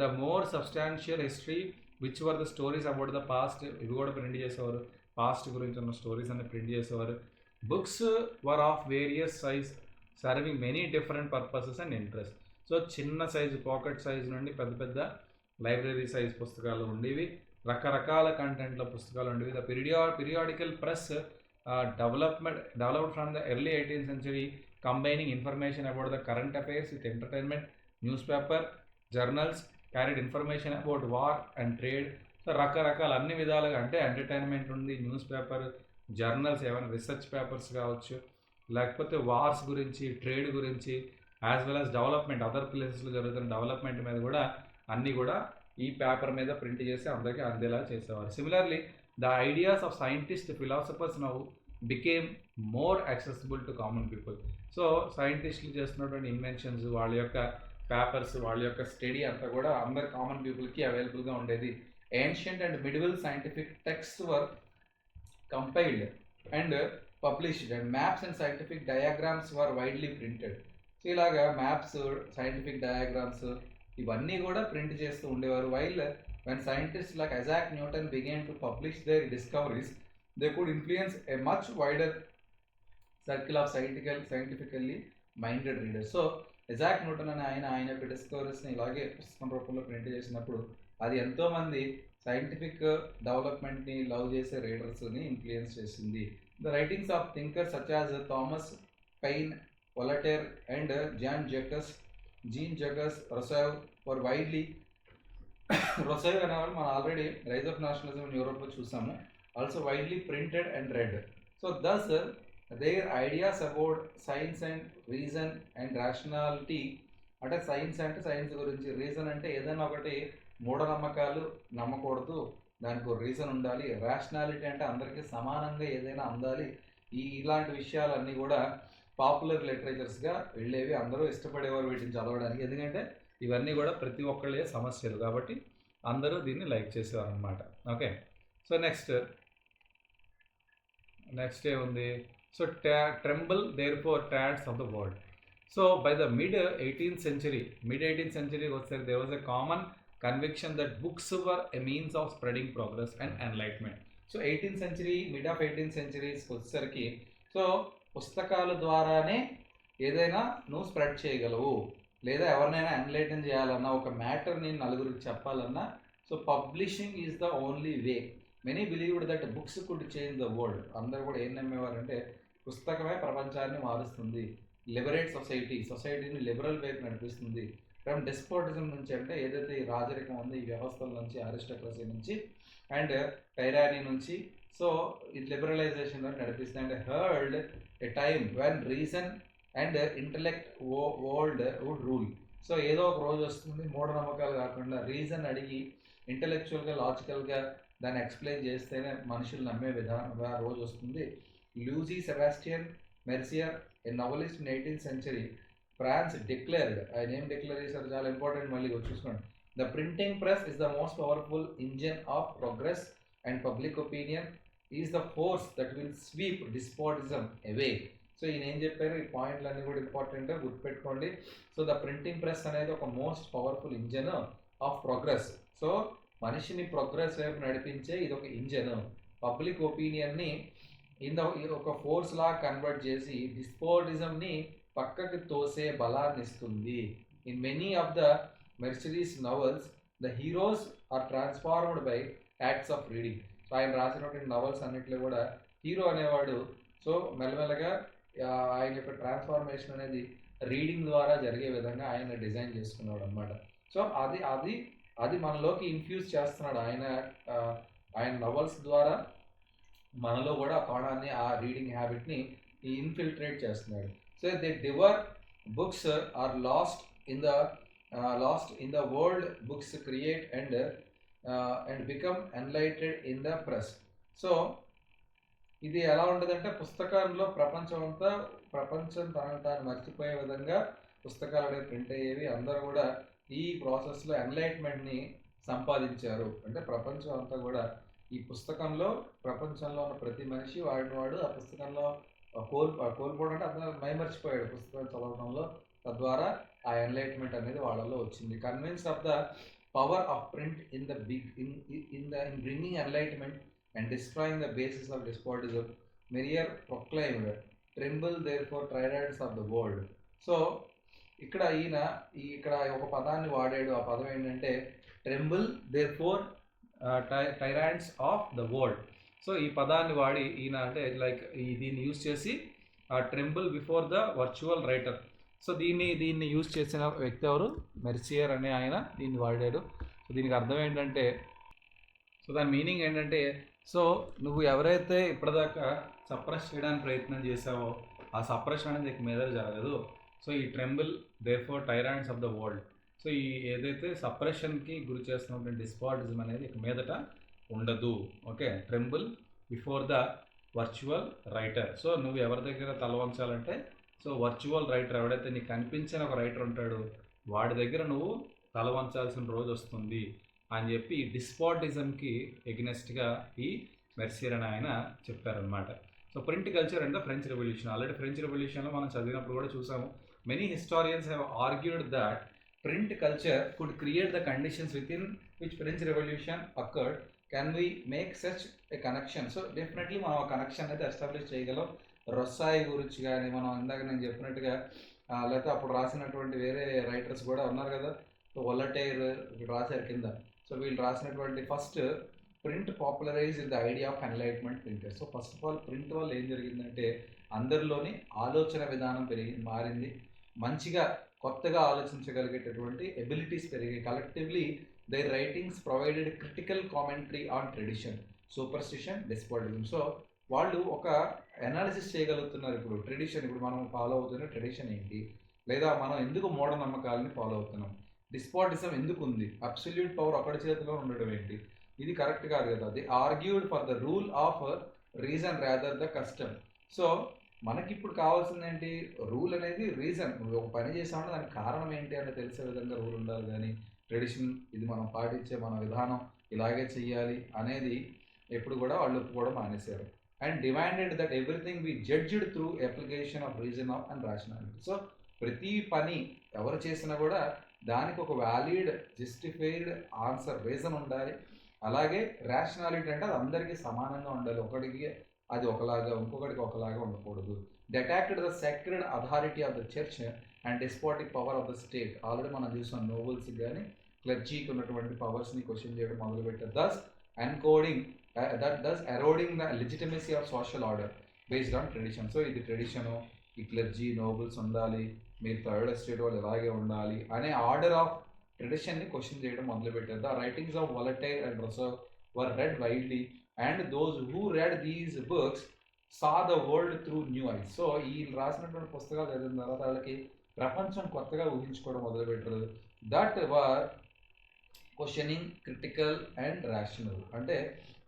the more substantial history which were the stories about the past, ఇవి కూడా print చేసేవారు. Past గురించి ఉన్న స్టోరీస్ అన్ని ప్రింట్ చేసేవారు. Books were of various size serving many different purposes and interest. So చిన్న సైజు పాకెట్ సైజ్ నుండి పెద్ద పెద్ద లైబ్రరీ సైజ్ పుస్తకాలు ఉండేవి, రకరకాల కంటెంట్ల పుస్తకాలు ఉండేవి. The periodical press developed from the early 18th century, combining information about the current affairs with entertainment. Newspaper, journals carried information about war and trade. So రకరకాల అన్ని విధాలుగా, అంటే ఎంటర్టైన్మెంట్ ఉంది, న్యూస్ పేపర్, జర్నల్స్, ఏమైనా రీసెర్చ్ పేపర్స్ కావచ్చు, లేకపోతే wars గురించి, trade గురించి, as well as development, other ప్లేసెస్లో జరుగుతున్న డెవలప్మెంట్ మీద కూడా అన్నీ కూడా ఈ పేపర్ మీద ప్రింట్ చేసి అందరికీ అందేలా చేసేవారు. Similarly the ideas of scientist, philosophers now became more accessible to common people. So సైంటిస్టులు చేస్తున్నటువంటి ఇన్వెన్షన్స్, వాళ్ళ యొక్క పేపర్స్, వాళ్ళ యొక్క స్టడీ అంతా కూడా అందరి కామన్ పీపుల్కి అవైలబుల్గా ఉండేది. Ancient and medieval scientific text were compiled and published and maps and scientific diagrams were widely printed. So ఇలాగా మ్యాప్స్, సైంటిఫిక్ డయాగ్రామ్స్ ఇవన్నీ కూడా ప్రింట్ చేస్తూ ఉండేవారు. While when scientists like Isaac Newton began to publish their discoveries, they could influence a much wider circle of scientifically minded readers. So Isaac Newton అనే ఆయన యొక్క డిస్కవరీస్ని ఇలాగే పుస్తకం రూపంలో ప్రింట్ చేసినప్పుడు అది ఎంతోమంది సైంటిఫిక్ డెవలప్మెంట్ని లవ్ చేసే రీడర్స్ని ఇన్ఫ్లుయెన్స్ చేసింది. The writings of thinkers such as Thomas Paine, Voltaire and Jean Jacques Rousseau were widely. Rousseau అనేవాళ్ళు మనం already rise of nationalism in యూరోప్లో చూసాము. Also widely printed and read. So thus their ideas about science and reason and rationality, అంటే science అంటే science గురించి, reason అంటే ఏదైనా ఒకటి మూఢనమ్మకాలు నమ్మకూడదు, దానికి ఒక రీజన్ ఉండాలి, రేషనాలిటీ అంటే అందరికీ సమానంగా ఏదైనా అందాలి, ఇలాంటి విషయాలన్నీ కూడా పాపులర్ లిటరేచర్స్గా వెళ్ళేవి. అందరూ ఇష్టపడేవారు వీటిని చదవడానికి, ఎందుకంటే ఇవన్నీ కూడా ప్రతి ఒక్కళ్ళే సమస్యలు కాబట్టి అందరూ దీన్ని లైక్ చేసేవారు అనమాట. ఓకే, సో నెక్స్ట్ ఏముంది? So tremble therefore tyrants of the world. So by the mid 18th century వచ్చేసరికి there was a common conviction that books were a means of spreading progress and enlightenment. So 18th century, mid of 18th century వచ్చేసరికి so పుస్తకాల ద్వారానే ఏదైనా నువ్వు spread చేయగలవు, లేదా ఎవరినైనా enlighten చేయాలన్నా, ఒక మ్యాటర్ని నలుగురికి చెప్పాలన్నా, so publishing is the only way. Many believed that books could change the world. అందరూ కూడా ఏం నమ్మేవారంటే పుస్తకమే ప్రపంచాన్ని మారుస్తుంది, లిబరేట్ సొసైటీని లిబరల్ వైపు నడిపిస్తుంది, ఫ్రమ్ డెస్పోటిజం నుంచి, అంటే ఏదైతే ఈ రాజరికం ఉంది ఈ వ్యవస్థల నుంచి, అరిస్టోక్రసీ నుంచి అండ్ టైరానీ నుంచి, సో ఈ లిబరలైజేషన్ నడిపిస్తుంది. And heard a time when reason and intellect world would rule. So ఏదో ఒక రోజు వస్తుంది, మూఢనమ్మకాలు కాకుండా రీజన్ అడిగి ఇంటలెక్చువల్గా లాజికల్గా దాన్ని ఎక్స్ప్లెయిన్ చేస్తేనే మనుషులు నమ్మే విధానంగా రోజు వస్తుంది. Louis Sebastien Mercier, a novelist in 18th century France declared, ఆయన ఏం డిక్లేర్ చేశారు చాలా ఇంపార్టెంట్, మళ్ళీ చూసుకోండి. The printing press is the most powerful engine of progress and public opinion is the force that will sweep despotism away. So ఈయన ఏం చెప్పారు, ఈ పాయింట్లన్నీ కూడా ఇంపార్టెంట్ గుర్తుపెట్టుకోండి. సో ద ప్రింటింగ్ ప్రెస్ అనేది ఒక most powerful engine of progress. So మనిషిని progress వైపు నడిపించే ఇది ఒక ఇంజన్. పబ్లిక్ ఒపీనియన్ని ఒక ఫోర్స్ లా కన్వర్ట్ చేసి డిస్పోటిజంని పక్కకి తోసే బలాన్ని ఇస్తుంది. In many of the Mercier's novels the heroes are transformed by acts of reading. So ఆయన రాసినటువంటి నవల్స్ అన్నింటిలో కూడా హీరో అనేవాడు సో మెల్లమెల్లగా ఆయన యొక్క ట్రాన్స్ఫార్మేషన్ అనేది రీడింగ్ ద్వారా జరిగే విధంగా ఆయన డిజైన్ చేసుకున్నాడు అనమాట. సో అది మనలోకి ఇన్ఫ్యూజ్ చేస్తున్నాడు ఆయన నవల్స్ ద్వారా మనలో కూడా కోణాన్ని, ఆ రీడింగ్ హ్యాబిట్ని ఇన్ఫిల్ట్రేట్ చేస్తున్నాడు. So they devour books are lost in the world, books create and become enlightened in the press. So ఇది ఎలా ఉంటుందంటే పుస్తకంలో ప్రపంచం తనను తాను మర్చిపోయే విధంగా పుస్తకాలు అనేవి ప్రింట్ అయ్యేవి. అందరూ కూడా ఈ ప్రాసెస్లో ఎన్లైట్మెంట్ని సంపాదించారు. అంటే ప్రపంచం అంతా కూడా ఈ ప్రపంచంలో ఉన్న ప్రతి మనిషి వాడు ఆ పుస్తకంలో కోల్పోవడం అంటే అతను మైమర్చిపోయాడు పుస్తకం చదవడంలో. తద్వారా ఆ ఎన్లైట్మెంట్ అనేది వాళ్ళలో వచ్చింది. Convince of the power of print in bringing enlightenment and destroying the basis of despotism, Merrier proclaimed, "Tremble therefore, tyrants of the world." So ఇక్కడ ఒక పదాన్ని వాడాడు. ఆ పదం ఏంటంటే tremble therefore tyrants of the world. So ఈ పదాన్ని వాడి ఈయన అంటే లైక్ దీన్ని యూజ్ చేసి tremble before the virtual writer. So దీన్ని యూజ్ చేసిన వ్యక్తి ఎవరు, మెర్సియర్ అనే ఆయన దీన్ని వాడాడు. సో దీనికి అర్థం ఏంటంటే, సో దాని మీనింగ్ ఏంటంటే, సో నువ్వు ఎవరైతే ఇప్పటిదాకా సప్రెస్ చేయడానికి ప్రయత్నం చేసావో ఆ సప్రెషన్ అనేది ఇక మీద జరగదు. సో ఈ tremble therefore tyrants of the world. So ఈ ఏదైతే సప్రెషన్కి గురి చేస్తున్నటువంటి డిస్పాటిజం అనేది ఇక మీదట ఉండదు. Okay, tremble before the virtual writer. So నువ్వు ఎవరి దగ్గర తలవంచాలంటే, సో వర్చువల్ రైటర్ ఎవడైతే నీకు కనిపించిన ఒక రైటర్ ఉంటాడో వాడి దగ్గర నువ్వు తలవంచాల్సిన రోజు వస్తుంది అని చెప్పి డిస్పాటిజంకి ఎగ్నెస్ట్గా ఈ మెర్సియర్ అని ఆయన చెప్పారనమాట. So print culture and the French revolution. Already French రెవల్యూషన్లో మనం చదివినప్పుడు కూడా చూసాము. Many historians have argued that print culture could create the conditions within which French revolution occurred. Can we make such a connection? So definitely మనం ఆ connection అయితే establish చేయగలం. రొస్సాయి గురించి కానీ, మనం ఇందాక నేను చెప్పినట్టుగా లేకపోతే అప్పుడు రాసినటువంటి వేరే రైటర్స్ కూడా ఉన్నారు కదా. సో వొలటైర్ రాశారు కింద. సో వీళ్ళు రాసినటువంటి first print popularise the idea of enlightenment printer. So first of all print వల్ల ఏం జరిగిందంటే అందరిలోని ఆలోచన విధానం మారింది. మంచిగా కొత్తగా ఆలోచించగలిగేటటువంటి ఎబిలిటీస్ పెరిగాయి. Collectively their writings provided critical commentary on tradition, superstition, despotism. So వాళ్ళు ఒక అనాలిసిస్ చేయగలుగుతున్నారు. ఇప్పుడు మనం ఫాలో అవుతున్న ట్రెడిషన్ ఏంటి, లేదా మనం ఎందుకు మూఢనమ్మకాలని ఫాలో అవుతున్నాం, డిస్పాటిజం ఎందుకు ఉంది, అబ్సల్యూట్ పవర్ ఒకటి చేతిలో ఉండడం ఏంటి, ఇది కరెక్ట్ కాదు కదా. The argued for the rule of reason rather the custom. So మనకి ఇప్పుడు కావాల్సింది ఏంటి, రూల్ అనేది రీజన్. నువ్వు ఒక పని చేసామంటే దానికి కారణం ఏంటి అని తెలిసే విధంగా రూల్ ఉండాలి. కానీ ట్రెడిషన్, ఇది మనం పాటించే మన విధానం ఇలాగే చెయ్యాలి అనేది ఎప్పుడు కూడా వాళ్ళు ఒప్పుకోవడం మానేశారు. And demanded that everything B judged through application of reason of and rationality. So ప్రతి పని ఎవరు చేసినా కూడా దానికి ఒక వ్యాలిడ్ జస్టిఫైడ్ ఆన్సర్, రీజన్ ఉండాలి. అలాగే రేషనాలిటీ అంటే అది అందరికీ సమానంగా ఉండాలి. ఒకటికి అది ఒకలాగా, ఇంకొకటికి ఒకలాగా ఉండకూడదు. Attacked the sacred authority of the church and despotic power of the state. Already మనం చూసాం నోబెల్స్కి కానీ క్లర్జీకి ఉన్నటువంటి పవర్స్ని క్వశ్చన్ చేయడం మొదలుపెట్టారు. దస్ encoding that thus eroding the legitimacy of social order based on tradition. So ఇది ట్రెడిషను, ఈ క్లర్జీ నోబుల్స్ ఉండాలి, మీరు థర్డ్ ఎస్టేట్ వాళ్ళు ఇలాగే ఉండాలి అనే ఆర్డర్ ఆఫ్ ట్రెడిషన్ని క్వశ్చన్ చేయడం మొదలుపెట్టారు. The writings of Voltaire and Rousseau were read widely and those who read these books saw the world through new eyes. So ఈ రాసినటువంటి పుస్తకాలు చదివిన తర్వాత వాళ్ళకి ప్రపంచం కొత్తగా ఊహించుకోవడం మొదలుపెట్టారు. That were questioning, critical and rational. అంటే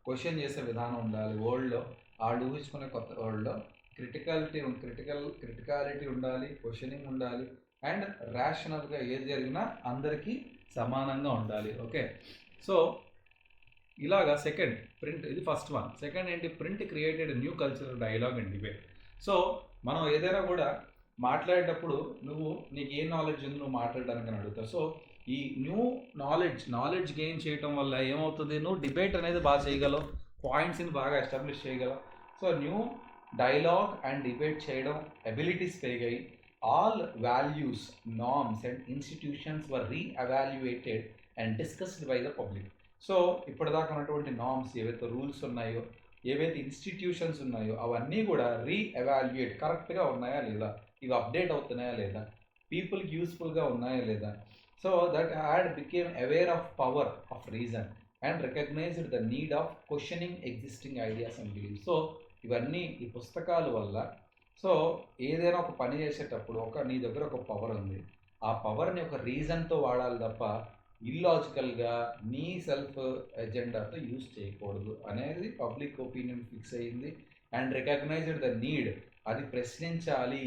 క్వశ్చన్ చేసే విధానం ఉండాలి వరల్డ్లో, వాళ్ళు ఊహించుకునే కొత్త వరల్డ్లో క్రిటికాలిటీ ఉండాలి, క్వశ్చనింగ్ ఉండాలి అండ్ రేషనల్గా ఏది జరిగినా అందరికీ సమానంగా ఉండాలి. ఓకే, సో ఇలాగా సెకండ్ ప్రింట్, ఇది ఫస్ట్ వన్. సెకండ్ ఏంటి, print created new cultural dialogue and debate. So మనం ఏదైనా కూడా మాట్లాడేటప్పుడు నీకు ఏ నాలెడ్జ్ ఉంది నువ్వు మాట్లాడడానికి అడుగుతావు. సో ఈ న్యూ నాలెడ్జ్ గెయిన్ చేయటం వల్ల ఏమవుతుంది, నువ్వు డిబేట్ అనేది బాగా చేయగలవు, పాయింట్స్ని బాగా ఎస్టాబ్లిష్ చేయగలవు. So new dialogue and debate చేయడం ఎబిలిటీస్ పెరిగాయి. All values, norms and institutions were reevaluated and discussed by the public. So ఇప్పటిదాకా ఉన్నటువంటి నార్మ్స్, ఏవైతే రూల్స్ ఉన్నాయో, ఏవైతే ఇన్స్టిట్యూషన్స్ ఉన్నాయో అవన్నీ కూడా రీఎవాల్యుయేట్, కరెక్ట్గా ఉన్నాయా లేదా, ఇవి అప్డేట్ అవుతున్నాయా లేదా, పీపుల్కి యూస్ఫుల్గా ఉన్నాయా లేదా. So that had became aware of power of reason and recognised the need of questioning existing ideas and beliefs. So ఇవన్నీ ఈ పుస్తకాల వల్ల, సో ఏదైనా ఒక పని చేసేటప్పుడు నీ దగ్గర ఒక పవర్ ఉంది, ఆ పవర్ని ఒక రీజన్తో వాడాలి తప్ప ఇల్లాజికల్గా నీ సెల్ఫ్ ఎజెండాతో యూజ్ చేయకూడదు అనేది పబ్లిక్ ఒపీనియన్ ఫిక్స్ అయ్యింది. అండ్ రికగ్నైజ్డ్ ద నీడ్, అది ప్రశ్నించాలి.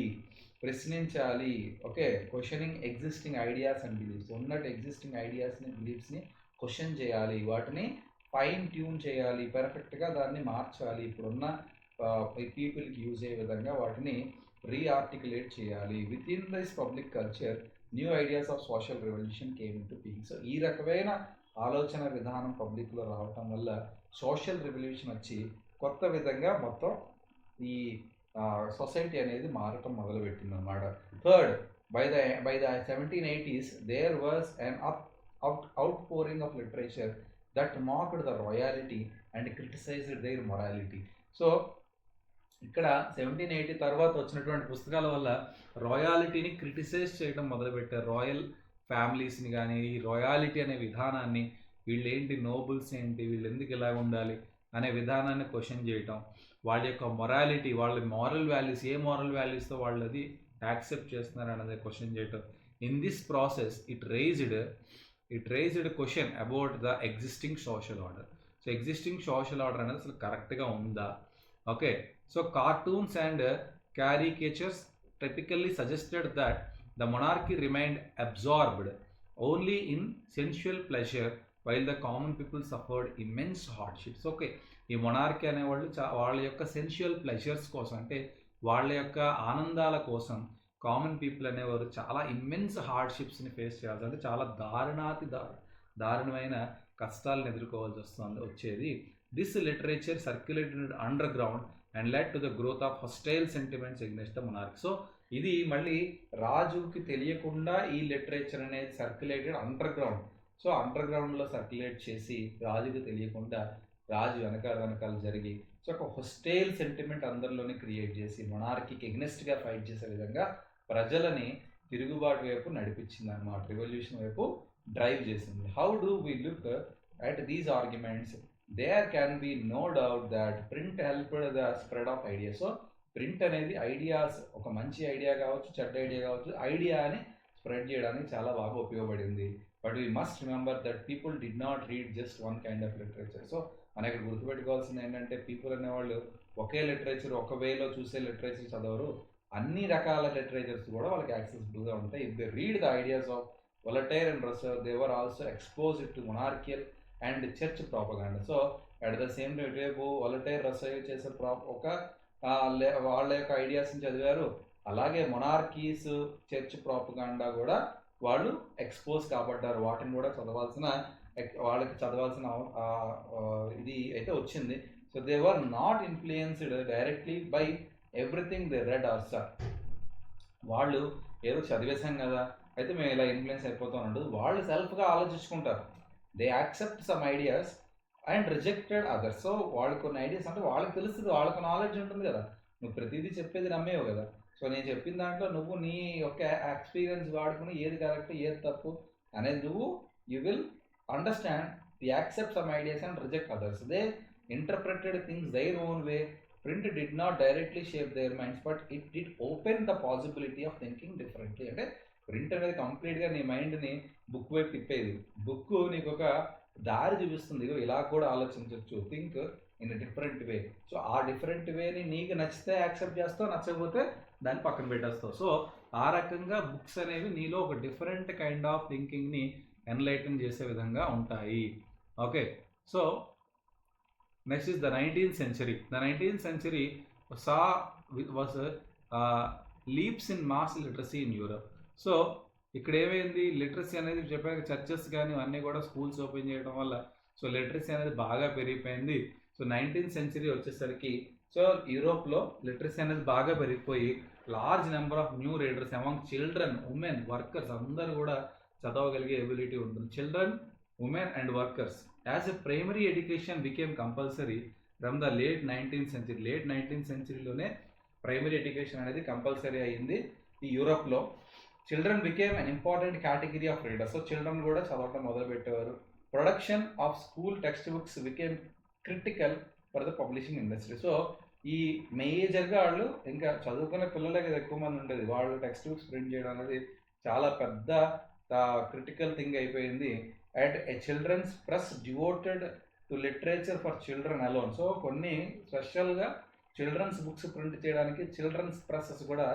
Okay, questioning existing ideas and beliefs, ఉన్నట్టు ఎగ్జిస్టింగ్ ఐడియాస్ని బిలీఫ్స్ని క్వశ్చన్ చేయాలి, వాటిని ఫైన్ ట్యూన్ చేయాలి, పర్ఫెక్ట్గా దాన్ని మార్చాలి, ఇప్పుడున్న పీపుల్కి యూజ్ అయ్యే విధంగా వాటిని రీఆర్టికులేట్ చేయాలి. With in this public culture new ideas of social revolution came into being. So ఈ రకమైన ఆలోచన విధానం పబ్లిక్లో రావటం వల్ల సోషల్ రెవల్యూషన్ వచ్చి కొత్త విధంగా మొత్తం ఈ సొసైటీ అనేది మారటం మొదలుపెట్టింది అనమాట. Third, by the 1780s there was an outpouring of literature that mocked the royalty and criticized their morality. So ఇక్కడ 1780 తర్వాత వచ్చినటువంటి పుస్తకాల వల్ల రాయాలిటీని క్రిటిసైజ్ చేయడం మొదలుపెట్టారు. రాయల్ ఫ్యామిలీస్ని కానీ, ఈ రాయాలిటీ అనే విధానాన్ని, వీళ్ళేంటి, నోబుల్స్ ఏంటి, వీళ్ళు ఎందుకు ఇలా ఉండాలి అనే విధానాన్ని క్వశ్చన్ చేయటం, వాళ్ళ యొక్క మొరాలిటీ, వాళ్ళ మారల్ వాల్యూస్, ఏ మారల్ వాల్యూస్తో వాళ్ళు అది యాక్సెప్ట్ చేస్తున్నారు అనేది క్వశ్చన్ చేయటం. In this process it raised question about the existing social order. So existing social order అనేది అసలు కరెక్ట్గా ఉందా. Okay, so cartoons and caricatures typically suggested that the monarchy remained absorbed only in sensual pleasure while the common people suffered immense hardships. Okay, ఈ monarchy అనేవాళ్ళు వాళ్ళ యొక్క sensual pleasures కోసం, అంటే వాళ్ళ యొక్క ఆనందాల కోసం కామన్ పీపుల్ అనేవారు చాలా ఇమ్మెన్స్ హార్డ్షిప్స్ని ఫేస్ చేయాల్సి, అంటే చాలా దారుణమైన కష్టాలను ఎదుర్కోవాల్సి వచ్చేది. This literature circulated underground and led to the growth of hostile sentiments against the monarchy. So ఇది మళ్ళీ రాజుకి తెలియకుండా ఈ లిటరేచర్ అనేది సర్క్యులేటెడ్ అండర్ గ్రౌండ్. సో అండర్ గ్రౌండ్లో సర్క్యులేట్ చేసి రాజుకి తెలియకుండా రాజు వెనకాల జరిగి, సో ఒక హస్టైల్ సెంటిమెంట్ అందరిలోనే క్రియేట్ చేసి మొనార్కీకి ఎగ్నెస్ట్గా ఫైట్ చేసే విధంగా ప్రజలని తిరుగుబాటు వైపు నడిపించింది అన్నమాట, రివల్యూషన్ వైపు డ్రైవ్ చేసింది. How do we look at these arguments? There can be no doubt that print helped the spread of ideas. So print అనేది ఐడియాస్, ఒక మంచి ఐడియా కావచ్చు, చెడ్డ ఐడియా కావచ్చు, ఐడియాని స్ప్రెడ్ చేయడానికి చాలా బాగా ఉపయోగపడింది. But we must remember that people did not read just one kind of literature. So మనం ఇక్కడ గుర్తుపెట్టుకోవాల్సింది ఏంటంటే, పీపుల్ అనేవాళ్ళు ఒకే లిటరేచర్, ఒక వేలో చూసే లిటరేచర్ చదవరు, అన్ని రకాల లిటరేచర్స్ కూడా వాళ్ళకి యాక్సెసిబుల్గా ఉంటాయి. If they read the ideas of Voltaire and Russell, they were also exposed to monarchical and church propaganda. So at the same time రేపు వాలటైర్, రస్సెల్ చేసే వాళ్ళ యొక్క ఐడియాస్ని చదివారు, అలాగే మొనార్కీస్, చర్చ్ ప్రాపగాండా కూడా వాళ్ళు ఎక్స్పోజ్ కాబడ్డారు. వాటిని కూడా వాళ్ళకి చదవాల్సిన ఇది అయితే వచ్చింది. So they were not influenced directly by everything they red or sir. వాళ్ళు ఏదో చదివేశాం కదా అయితే మేము ఇలా ఇన్ఫ్లుయెన్స్ అయిపోతాం ఉండదు, వాళ్ళు సెల్ఫ్గా ఆలోచించుకుంటారు. They accept some ideas and rejected others. So వాళ్ళు కొన్ని ఐడియాస్ అంటే వాళ్ళకి తెలుస్తుంది, వాళ్ళకు నాలెడ్జ్ ఉంటుంది కదా, నువ్వు ప్రతిదీ చెప్పేది నమ్మేవు కదా. సో నేను చెప్పిన దాంట్లో నువ్వు నీ యొక్క ఎక్స్పీరియన్స్ వాడుకుని ఏది కరెక్ట్ ఏది తప్పు అనేది నువ్వు you will understand the accept some ideas and reject others. They interpreted things their own way. Print did not directly shape their minds but it did open the possibility of thinking differently. అంటే ప్రింట్ అనేది కంప్లీట్గా నీ మైండ్ని book వైపు తిప్పేది. Book నీకు ఒక దారి చూపిస్తుంది, ఇగో ఇలా కూడా ఆలోచించవచ్చు, think in different way. So ఆ డిఫరెంట్ వేని నీకు నచ్చితే యాక్సెప్ట్ చేస్తావు, నచ్చకపోతే దాన్ని పక్కన పెట్టేస్తావు. సో ఆ రకంగా బుక్స్ అనేవి నీలో ఒక డిఫరెంట్ కైండ్ ఆఫ్ థింకింగ్ని ఎన్లైటన్ చేసే విధంగా ఉంటాయి. Okay, so next is the 19th century. The 19th century was leaps in mass literacy in Europe. So ఇక్కడ ఏమైంది, లిటరసీ అనేది చెప్పాక చర్చెస్ కానీ అన్నీ కూడా స్కూల్స్ ఓపెన్ చేయడం వల్ల సో లిటరసీ అనేది బాగా పెరిగిపోయింది. సో 19th century వచ్చేసరికి సో యూరోప్లో లిటరసీ అనేది బాగా పెరిగిపోయి large number of new readers among children, women, workers అందరూ కూడా చదవగలిగే ఎబిలిటీ ఉంటుంది. Children, women and workers as a primary education became compulsory from the late 19th century. Late 19th centuryలోనే ప్రైమరీ ఎడ్యుకేషన్ అనేది కంపల్సరీ అయ్యింది ఈ యూరోప్లో. Children became an important category of readers. So children కూడా చదవటం మొదలుపెట్టేవారు. Production of school text books became critical for the publishing industry. So ఈ మేజర్గా వాళ్ళు ఇంకా చదువుకునే పిల్లలకి ఎక్కువ మంది ఉండేది, వాళ్ళు టెక్స్ట్ బుక్స్ ప్రింట్ చేయడం అనేది చాలా పెద్ద క్రిటికల్ థింగ్ అయిపోయింది. And a children's press devoted to literature for children alone. So కొన్ని స్పెషల్గా చిల్డ్రన్స్ బుక్స్ ప్రింట్ చేయడానికి చిల్డ్రన్స్ ప్రెసెస్ కూడా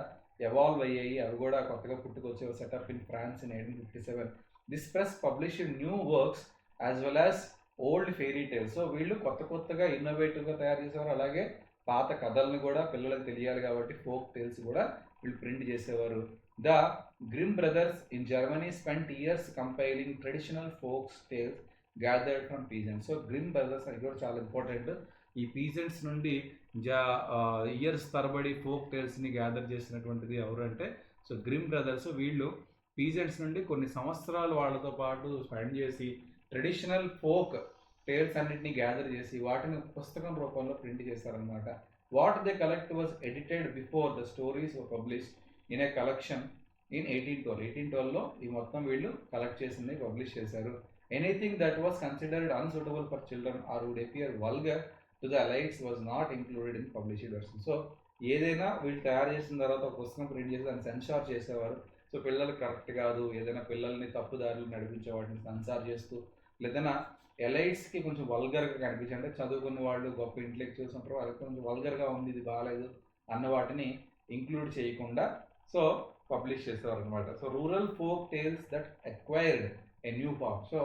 ఎవాల్వ్ అయ్యాయి, అవి కూడా కొత్తగా పుట్టుకొచ్చేవి. Setup in France in 1857. This press published new works as well as old fairy tales. So వీళ్ళు కొత్తగా ఇన్నోవేటివ్గా తయారు చేసేవారు. అలాగే పాత కథలను కూడా పిల్లలకు తెలియాలి కాబట్టి ఫోక్ టేల్స్ కూడా వీళ్ళు ప్రింట్ చేసేవారు. The Grimm Brothers in Germany spent years compiling traditional folks tales gathered from peasants. So Grimm Brothers అది కూడా చాలా ఇంపార్టెంట్. ఈ పీజెంట్స్ నుండి ఇయర్స్ తరబడి ఫోక్ టేల్స్ని గ్యాదర్ చేసినటువంటిది ఎవరు అంటే సో గ్రిమ్ బ్రదర్స్. వీళ్ళు పీజెంట్స్ నుండి కొన్ని సంవత్సరాలు వాళ్ళతో పాటు స్పెండ్ చేసి ట్రెడిషనల్ ఫోక్ టేల్స్ అన్నింటినీ గ్యాదర్ చేసి వాటిని పుస్తకం రూపంలో ప్రింట్ చేశారనమాట. What they collect was edited before the stories were published in a collection in 1812. 1812లో ఈ మొత్తం వీళ్ళు కలెక్ట్ చేసింది పబ్లిష్ చేశారు. Anything that was considered unsuitable for children or would appear vulgar to the elites was not included in published version. So ఏదైనా వీళ్ళు తయారు చేసిన తర్వాత ఒక పుస్తకం ప్రింట్ చేసి దాన్ని సెన్సార్ చేసేవారు. సో పిల్లలు కరెక్ట్ కాదు, ఏదైనా పిల్లల్ని తప్పుదారులు నడిపించే వాటిని సెన్సార్ చేస్తూ, లేదన్నా ఎలైట్స్కి కొంచెం వల్గర్గా కనిపించి, అంటే చదువుకున్న వాళ్ళు గొప్ప ఇంటలెక్చువల్స్ ఉంటారు, వాళ్ళకి కొంచెం వల్గర్గా ఉంది, ఇది బాగాలేదు అన్న వాటిని ఇంక్లూడ్ చేయకుండా సో పబ్లిష్ చేసేవారు అనమాట. So rural folk tales that acquired a new form. So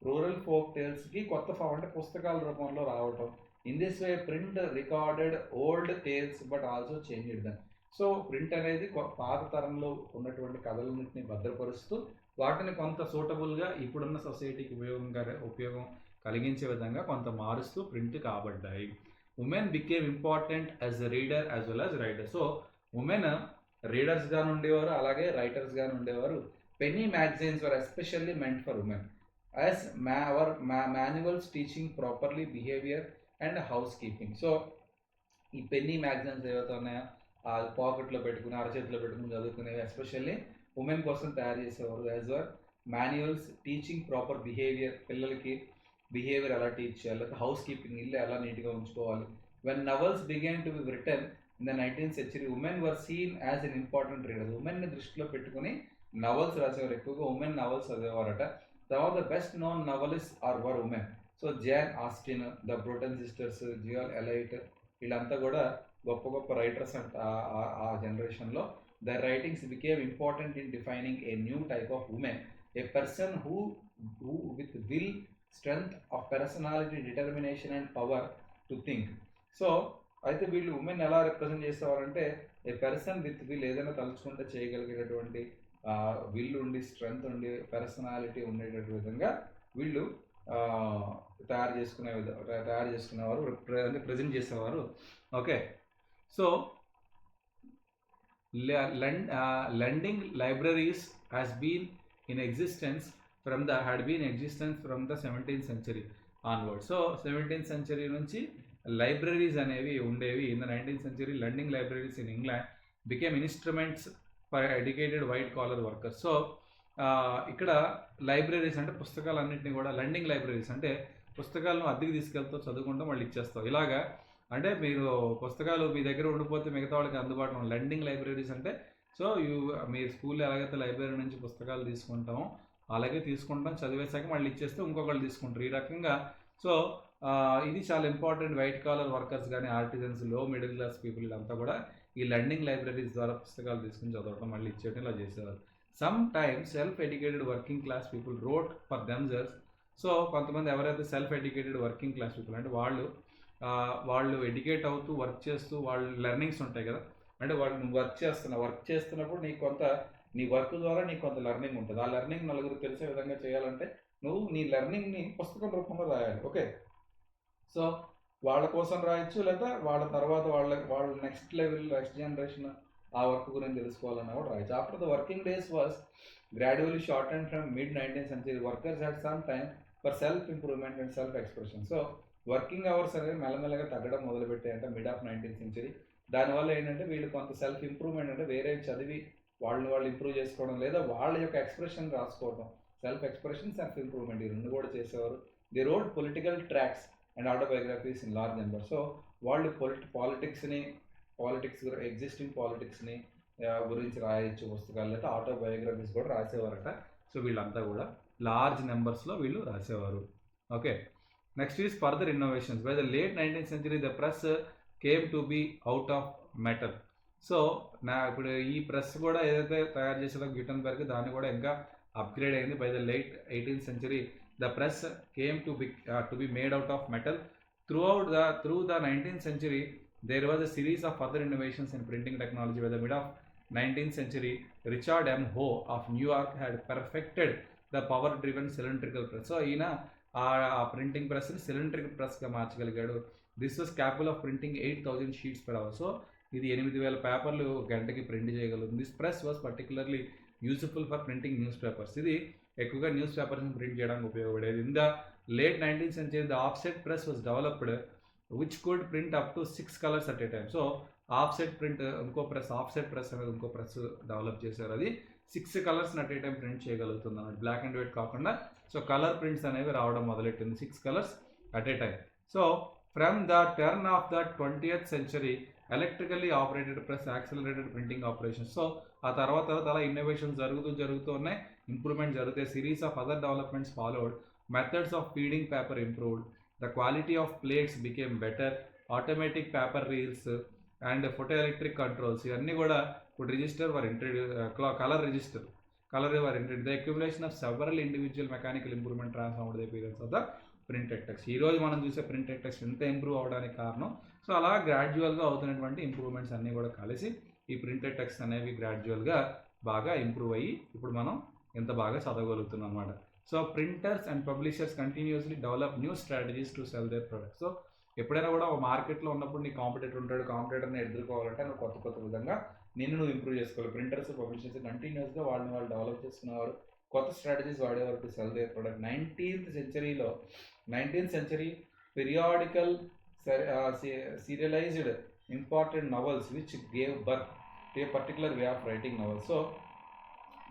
rural folk టేల్స్కి కొత్త ఫామ్ అంటే పుస్తకాల రూపంలో రావటం. In this way print recorded old tales but also changed them. So print అనేది పాత తరంలో ఉన్నటువంటి కథలన్నింటినీ భద్రపరుస్తూ వాటిని కొంత సూటబుల్గా ఇప్పుడున్న సొసైటీకి ఉపయోగం కలిగించే విధంగా కొంత మారుస్తూ ప్రింట్ కాబడ్డాయి. Women became important as a reader as well as writer. So women రీడర్స్గాను ఉండేవారు, అలాగే రైటర్స్గాను ఉండేవారు. Penny magazines were especially meant for women as manuals teaching properly behaviour and house keeping. So ఈ పెన్నీ మ్యాగజైన్స్ ఏవైతే ఉన్నాయో ఆ పాకెట్లో పెట్టుకుని అరచేతిలో పెట్టుకుని చదువుకునేవి ఎస్పెషల్లీ ఉమెన్ కోసం తయారు చేసేవారు. As were manuals teaching proper behaviour, పిల్లలకి బిహేవియర్ ఎలా టీచ్ చేయాలి, హౌస్ కీపింగ్, ఇల్లు ఎలా నీట్గా ఉంచుకోవాలి. When novels began to be written in the 19th century, women were seen as an important reader. ఉమెన్ని దృష్టిలో పెట్టుకుని నవల్స్ రాసేవారు, ఎక్కువగా ఉమెన్ నవల్స్ చదివేవారట. Some of the best known novelist are were women. So Jane Austen, the Bronte sisters, George Eliot, వీళ్ళంతా కూడా గొప్ప గొప్ప రైటర్స్ అంట ఆ జనరేషన్లో. Their writings became important in defining a new type of women, a person who with will, strength of personality, determination and power to think. So అయితే వీళ్ళు women ఎలా రిప్రజెంట్ చేసేవారంటే ఏ పర్సన్ విత్ విల్, ఏదైనా తలుచుకుంటే చేయగలిగేటటువంటి will ఉండి, strength ఉండి, personality ఉండేటటువంటి విధంగా వీళ్ళు తయారు చేసుకునేవారు, ప్రజెంట్ చేసేవారు. Okay, so lending libraries had been in existence from the 17th century. Onward. So 17th century నుంచి లైబ్రరీస్ అనేవి ఉండేవి. In the 19th century lending libraries in England became instruments for educated white collar workers. So ఇక్కడ libraries అంటే పుస్తకాలన్నింటినీ కూడా, lending libraries అంటే పుస్తకాలను అద్దెకి తీసుకెళ్తావు, చదువుకుంటాం, మళ్ళీ ఇచ్చేస్తావు. ఇలాగా అంటే మీరు పుస్తకాలు మీ దగ్గర ఉండిపోతే మిగతా వాళ్ళకి అందుబాటులో లెండింగ్ లైబ్రరీస్ అంటే, సో మీ స్కూల్లో ఎలాగైతే లైబ్రరీ నుంచి పుస్తకాలు తీసుకుంటామో అలాగే తీసుకుంటాం, చదివేశాక మళ్ళీ ఇచ్చేస్తే ఇంకొకళ్ళు తీసుకుంటారు. ఈ రకంగా సో ఇది చాలా ఇంపార్టెంట్. వైట్ కాలర్ వర్కర్స్ కానీ, ఆర్టిజన్స్, లో మిడిల్ క్లాస్ పీపుల్ ఇదంతా కూడా ఈ లెండింగ్ లైబ్రరీస్ ద్వారా పుస్తకాలు తీసుకుని చదవడం, మళ్ళీ ఇచ్చేయడం ఇలా చేసేవారు. Some times self educated working class people wrote for themselves. So కొంతమంది ఎవరైతే self educated working class people అంటే వాళ్ళు ఎడ్యుకేట్ అవుతూ వర్క్ చేస్తూ వాళ్ళు లెర్నింగ్స్ ఉంటాయి కదా, అంటే వాళ్ళు నువ్వు వర్క్ చేస్తున్నప్పుడు నీ వర్క్ ద్వారా నీకు కొంత లెర్నింగ్ ఉంటుంది. ఆ లెర్నింగ్ నలుగురు తెలిసే విధంగా చేయాలంటే నువ్వు నీ లెర్నింగ్ని పుస్తకం రూపంలో రాయాలి. ఓకే, సో వాళ్ళ కోసం రాయొచ్చు, లేదా వాళ్ళ తర్వాత వాళ్ళ నెక్స్ట్ లెవెల్, నెక్స్ట్ జనరేషన్ ఆ వర్క్ గురించి తెలుసుకోవాలన్నా కూడా రాయొచ్చు. After the working days was gradually short and from mid-19th century, workers had some time for self improvement and self expression. So working hours అనేవి మెల్లమెల్లగా తగ్గడం మొదలుపెట్టాయంటే మిడ్ ఆఫ్ 19th century. దానివల్ల ఏంటంటే వీళ్ళు కొంత సెల్ఫ్ ఇంప్రూవ్మెంట్ అంటే వేరే చదివి వాళ్ళు ఇంప్రూవ్ చేసుకోవడం, లేదా వాళ్ళ యొక్క ఎక్స్ప్రెషన్ రాసుకోవడం, సెల్ఫ్ ఎక్స్ప్రెషన్, సెల్ఫ్ ఇంప్రూవ్మెంట్ ఈ రెండు కూడా చేసేవారు. The road political tracks and autobiographies in large number. So వాళ్ళు ఎగ్జిస్టింగ్ పాలిటిక్స్ని గురించి రాయొచ్చు పుస్తకాలు, లేదా ఆటోబయోగ్రఫీస్ కూడా రాసేవారట. సో వీళ్ళంతా కూడా లార్జ్ నెంబర్స్లో వీళ్ళు రాసేవారు. Okay, next is further innovations. By the late 19th century the press came to be out of metal. So ఇప్పుడు ఈ ప్రెస్ కూడా ఏదైతే తయారు చేసేదో గ్యూటెన్బర్గ్, దాన్ని కూడా ఇంకా అప్గ్రేడ్ అయింది. By the late 18th century the press came to be made out of metal. Through the 19th century there was a series of further innovations in printing technology. By the mid of 19th century, Richard M. Hoe of New York had perfected the power driven cylindrical press. So ఈయన ఆ printing ప్రెస్ని cylindrical ప్రెస్గా మార్చగలిగాడు. This was capable of printing 8,000 sheets per hour. So ఇది 8,000 పేపర్లు గంటకి print చేయగలుగుతుంది. This press was particularly useful for printing news papers. ఇది ఎక్కువగా న్యూస్ పేపర్స్ని ప్రింట్ చేయడానికి ఉపయోగపడేది. In the late 19th century the offset press was developed which could print up to 6 colors at a time. So offset print offset press అనేది ఇంకో press develop చేశారు. అది 6 colors at a time print చేయగలుగుతుంది అన్నమాట, black and white కాకుండా. So colour prints అనేవి రావడం మొదలెట్టింది, 6 colors at a time. So from the turn of the 20th century electrically operated press accelerated printing operation. So ఆ తర్వాత అలా ఇన్నోవేషన్స్ జరుగుతూ ఉన్నాయి, ఇంప్రూవ్మెంట్ జరుగుతాయి. Series of other developments followed. Methods of feeding paper improved. The quality of plates became better. Automatic paper reels and photoelectric controls. ఇవన్నీ కూడా ఇప్పుడు register were colour were introduce. The accumulation of several individual mechanical improvement transformed the periods of the printed text. ఈరోజు మనం చూసే printed text ఎంత improve అవడానికి కారణం. So అలా గ్రాడ్యువల్గా అవుతున్నటువంటి ఇంప్రూవ్మెంట్స్ అన్నీ కూడా కలిసి ఈ ప్రింటెడ్ టెక్స్ట్ అనేవి గ్రాడ్యువల్గా బాగా ఇంప్రూవ్ అయ్యి ఇప్పుడు మనం ఎంత బాగా చదవగలుగుతున్నాం అన్నమాట. So printers and publishers continuously develop new strategies to sell their products. So ఎప్పుడైనా కూడా ఒక మార్కెట్లో ఉన్నప్పుడు నీ కాంపిటేటర్ ఉంటాడు, కాంపిటేటర్ని ఎదుర్కోవాలంటే నువ్వు కొత్త విధంగా నువ్వు ఇంప్రూవ్ చేసుకోవాలి. ప్రింటర్స్, పబ్లిషర్స్ కంటిన్యూస్గా వాళ్ళు డెవలప్ చేసుకునేవారు, కొత్త స్ట్రాటజీస్ వాడేవారు to sell their product. 19th century periodical serialized important novels which gave birth to a particular way of writing novels. So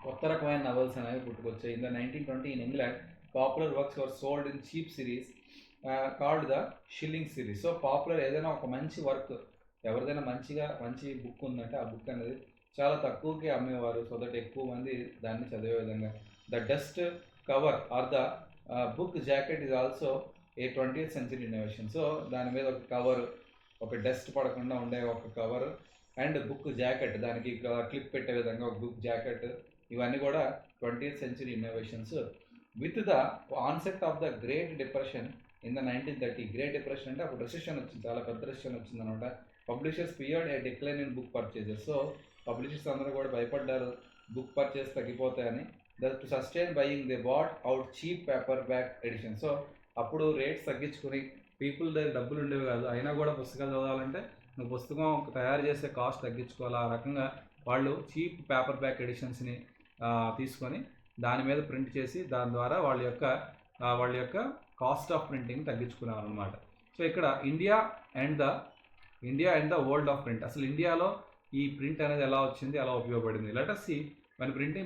కొత్త రకమైన నవల్స్ అనేవి పుట్టుకొచ్చాయి. In the 1920 in England popular works were sold in cheap series called the shilling series. So popular ఏదైనా ఒక మంచి work, ఎవరిదైనా మంచి book ఉందంటే ఆ బుక్ అనేది చాలా తక్కువకి అమ్మేవారు, సో దట్ ఎక్కువ మంది దాన్ని చదివే విధంగా. The dust cover or the book jacket is also a 20th century innovation. So దాని మీద ఒక కవర్, ఒక డస్ట్ పడకుండా ఉండే ఒక కవర్ అండ్ బుక్ జాకెట్, దానికి క్లిప్ పెట్టే విధంగా ఒక బుక్ జాకెట్, ఇవన్నీ కూడా 20th century innovations. With the onset of the Great Depression in the 1930. Great Depression అంటే అప్పుడు రెసిషన్ వచ్చింది, చాలా పెద్ద రెసిషన్ వచ్చింది అనమాట. Publishers feared a decline in book purchases. So publishers అందరూ కూడా భయపడ్డారు బుక్ పర్చేస్ తగ్గిపోతాయని. To sustain buying they bought out cheap paperback edition. So అప్పుడు రేట్స్ తగ్గించుకుని పీపుల్ దగ్గర డబ్బులు ఉండేవి కాదు, అయినా కూడా పుస్తకాలు చదవాలంటే నువ్వు పుస్తకం తయారు చేసే కాస్ట్ తగ్గించుకోవాలి. ఆ రకంగా వాళ్ళు చీప్ పేపర్ బ్యాక్ ఎడిషన్స్ని తీసుకొని దాని మీద ప్రింట్ చేసి దాని ద్వారా వాళ్ళ యొక్క కాస్ట్ ఆఫ్ ప్రింటింగ్ తగ్గించుకునేవారు అనమాట. సో ఇక్కడ India and the world of print, అసలు ఇండియాలో ఈ ప్రింట్ అనేది ఎలా వచ్చింది, ఎలా ఉపయోగపడింది. Let us see when printing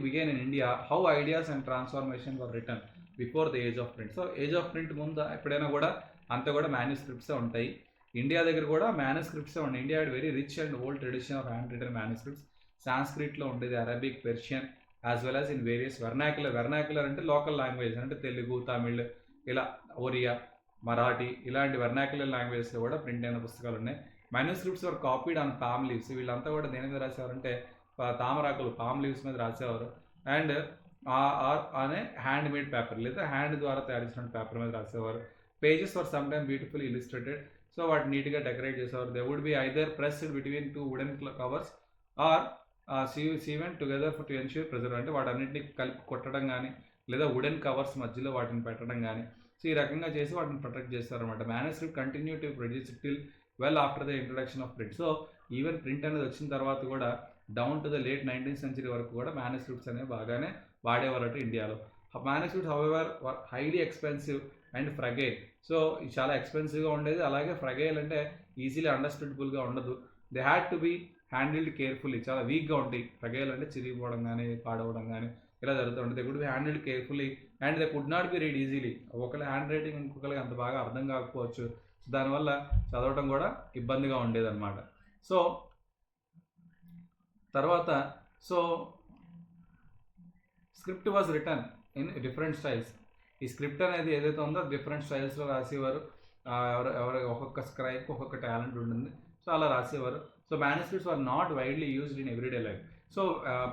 began in India, how ideas and transformations were written before the age of print. So age of print ముందు ఎప్పుడైనా కూడా అంతా కూడా మ్యాన్యుస్క్రిప్ట్సే ఉంటాయి. ఇండియా దగ్గర కూడా మ్యాన్యుస్క్రిప్ట్సే ఉంటాయి. India had very rich and old tradition of hand written manuscripts. సాంస్క్రిట్లో ఉండేది, Arabic, Persian, as well as in various vernacular అంటే లోకల్ లాంగ్వేజ్ అంటే తెలుగు, తమిళ్, ఇలా ఒరియా, మరాఠీ ఇలాంటి వెర్నాక్యులర్ లాంగ్వేజెస్లో కూడా ప్రింట్ అయిన పుస్తకాలు ఉన్నాయి. మ్యాన్యుస్క్రిప్ట్స్ వర్ కాపీడ్ ఆన్ పామ్ లీవ్స్. వీళ్ళంతా కూడా దేని మీద రాసేవారంటే తామరాకులు, పామ్ లీవ్స్ మీద రాసేవారు. అండ్ అనే హ్యాండ్ మేడ్ పేపర్ లేదా హ్యాండ్ ద్వారా తయారు చేసిన పేపర్ మీద రాసేవారు. Pages were sometime beautifully illustrated. So వాటి నీట్గా డెకరేట్ చేసేవారు. They would be either pressed between two wooden covers or sewn together to ensure pressure. అంటే వాటన్నింటినీ కలిపి కొట్టడం కానీ లేదా వుడెన్ కవర్స్ మధ్యలో వాటిని పెట్టడం కానీ, సో ఈ రకంగా చేసి వాటిని ప్రొటెక్ట్ చేస్తారనమాట. Manuscript continue to produce till well after the introduction of print. So even print అనేది వచ్చిన తర్వాత కూడా down to the late 19th century వరకు కూడా మ్యానుస్క్రిప్ట్స్ అనేవి బాగానే వాడేవారట ఇండియాలో. Manuscripts however were highly expensive and fragile. So ఇది చాలా ఎక్స్పెన్సివ్గా ఉండేది, అలాగే ఫ్రగైల్ అంటే ఈజీలీ అండర్స్టాండబుల్గా ఉండదు. They had to be handled carefully. చాలా వీక్గా ఉంటాయి. ఫ్రగైల్ అంటే చిరిగిపోవడం కానీ పాడవడం కానీ ఇలా జరుగుతుంటుంది. They could B handled carefully and they could not be read easily. ఒకళ్ళ హ్యాండ్ రైటింగ్ ఇంకొకరికి అంత బాగా అర్థం కాకపోవచ్చు. సో దానివల్ల చదవడం కూడా ఇబ్బందిగా ఉండేదన్నమాట. సో తర్వాత script was return in different styles. ఈ స్క్రిప్ట్ అనేది ఏదైతే ఉందో డిఫరెంట్ స్టైల్స్లో రాసేవారు. ఒక్కొక్క స్క్రైబ్కి ఒక్కొక్క టాలెంట్ ఉంటుంది. సో అలా రాసేవారు. So manuscripts are not widely used in everyday life. So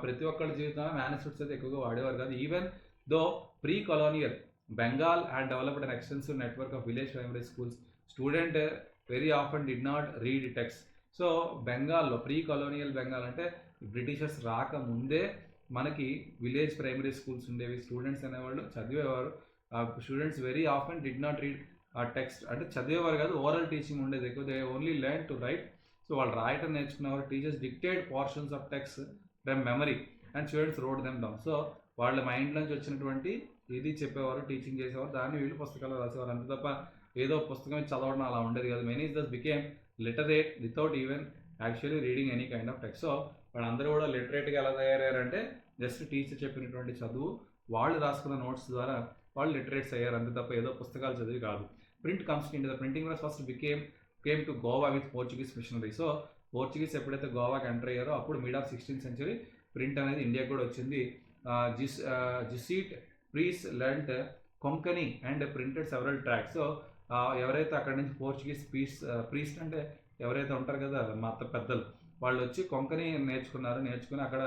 ప్రతి ఒక్కరి జీవితంలో మ్యానుస్క్రిప్ట్స్ అయితే ఎక్కువగా వాడేవారు కాదు. Even though pre colonial Bengal had developed an extensive network of village primary schools. Student very often did not read text. So బెంగాల్లో pre colonial Bengal అంటే Britishers రాకముందే మనకి విలేజ్ ప్రైమరీ స్కూల్స్ ఉండేవి. స్టూడెంట్స్ అనేవాళ్ళు చదివేవారు. Students very often did not read text, అంటే చదివేవారు కాదు, ఓరల్ టీచింగ్ ఉండేది ఎక్కువ. They only learn to write. So వాళ్ళు రాయటం నేర్చుకునేవారు. Teachers dictate portions of text from memory and students wrote them down. So వాళ్ళ మైండ్ నుంచి వచ్చినటువంటి ఇది చెప్పేవారు, టీచింగ్ చేసేవారు, దాన్ని వీళ్ళు పుస్తకాలు రాసేవారు. అంతే తప్ప ఏదో పుస్తకం చదవడం అలా ఉండేది కాదు. Many thus became literate without even actually reading any kind of text. So వాళ్ళందరూ కూడా లిటరేట్గా ఎలా తయారయ్యారంటే జస్ట్ టీచర్ చెప్పినటువంటి చదువు, వాళ్ళు రాసుకున్న నోట్స్ ద్వారా వాళ్ళు లిటరేట్స్ అయ్యారు. అంతే తప్ప ఏదో పుస్తకాలు చదివి కాదు. Print comes in the printing press first came to Goa with Portuguese missionary. So Portuguese ఎప్పుడైతే గోవాకి ఎంటర్ అయ్యారో అప్పుడు mid of 16th century print అనేది ఇండియాకి కూడా వచ్చింది. Jesuit priests learnt Konkani and printed several tracts. So ఎవరైతే అక్కడ నుంచి పోర్చుగీస్ ప్రీస్ట్ అంటే ఎవరైతే ఉంటారు కదా మత పెద్దలు, వాళ్ళు వచ్చి కొంకణి నేర్చుకుని అక్కడ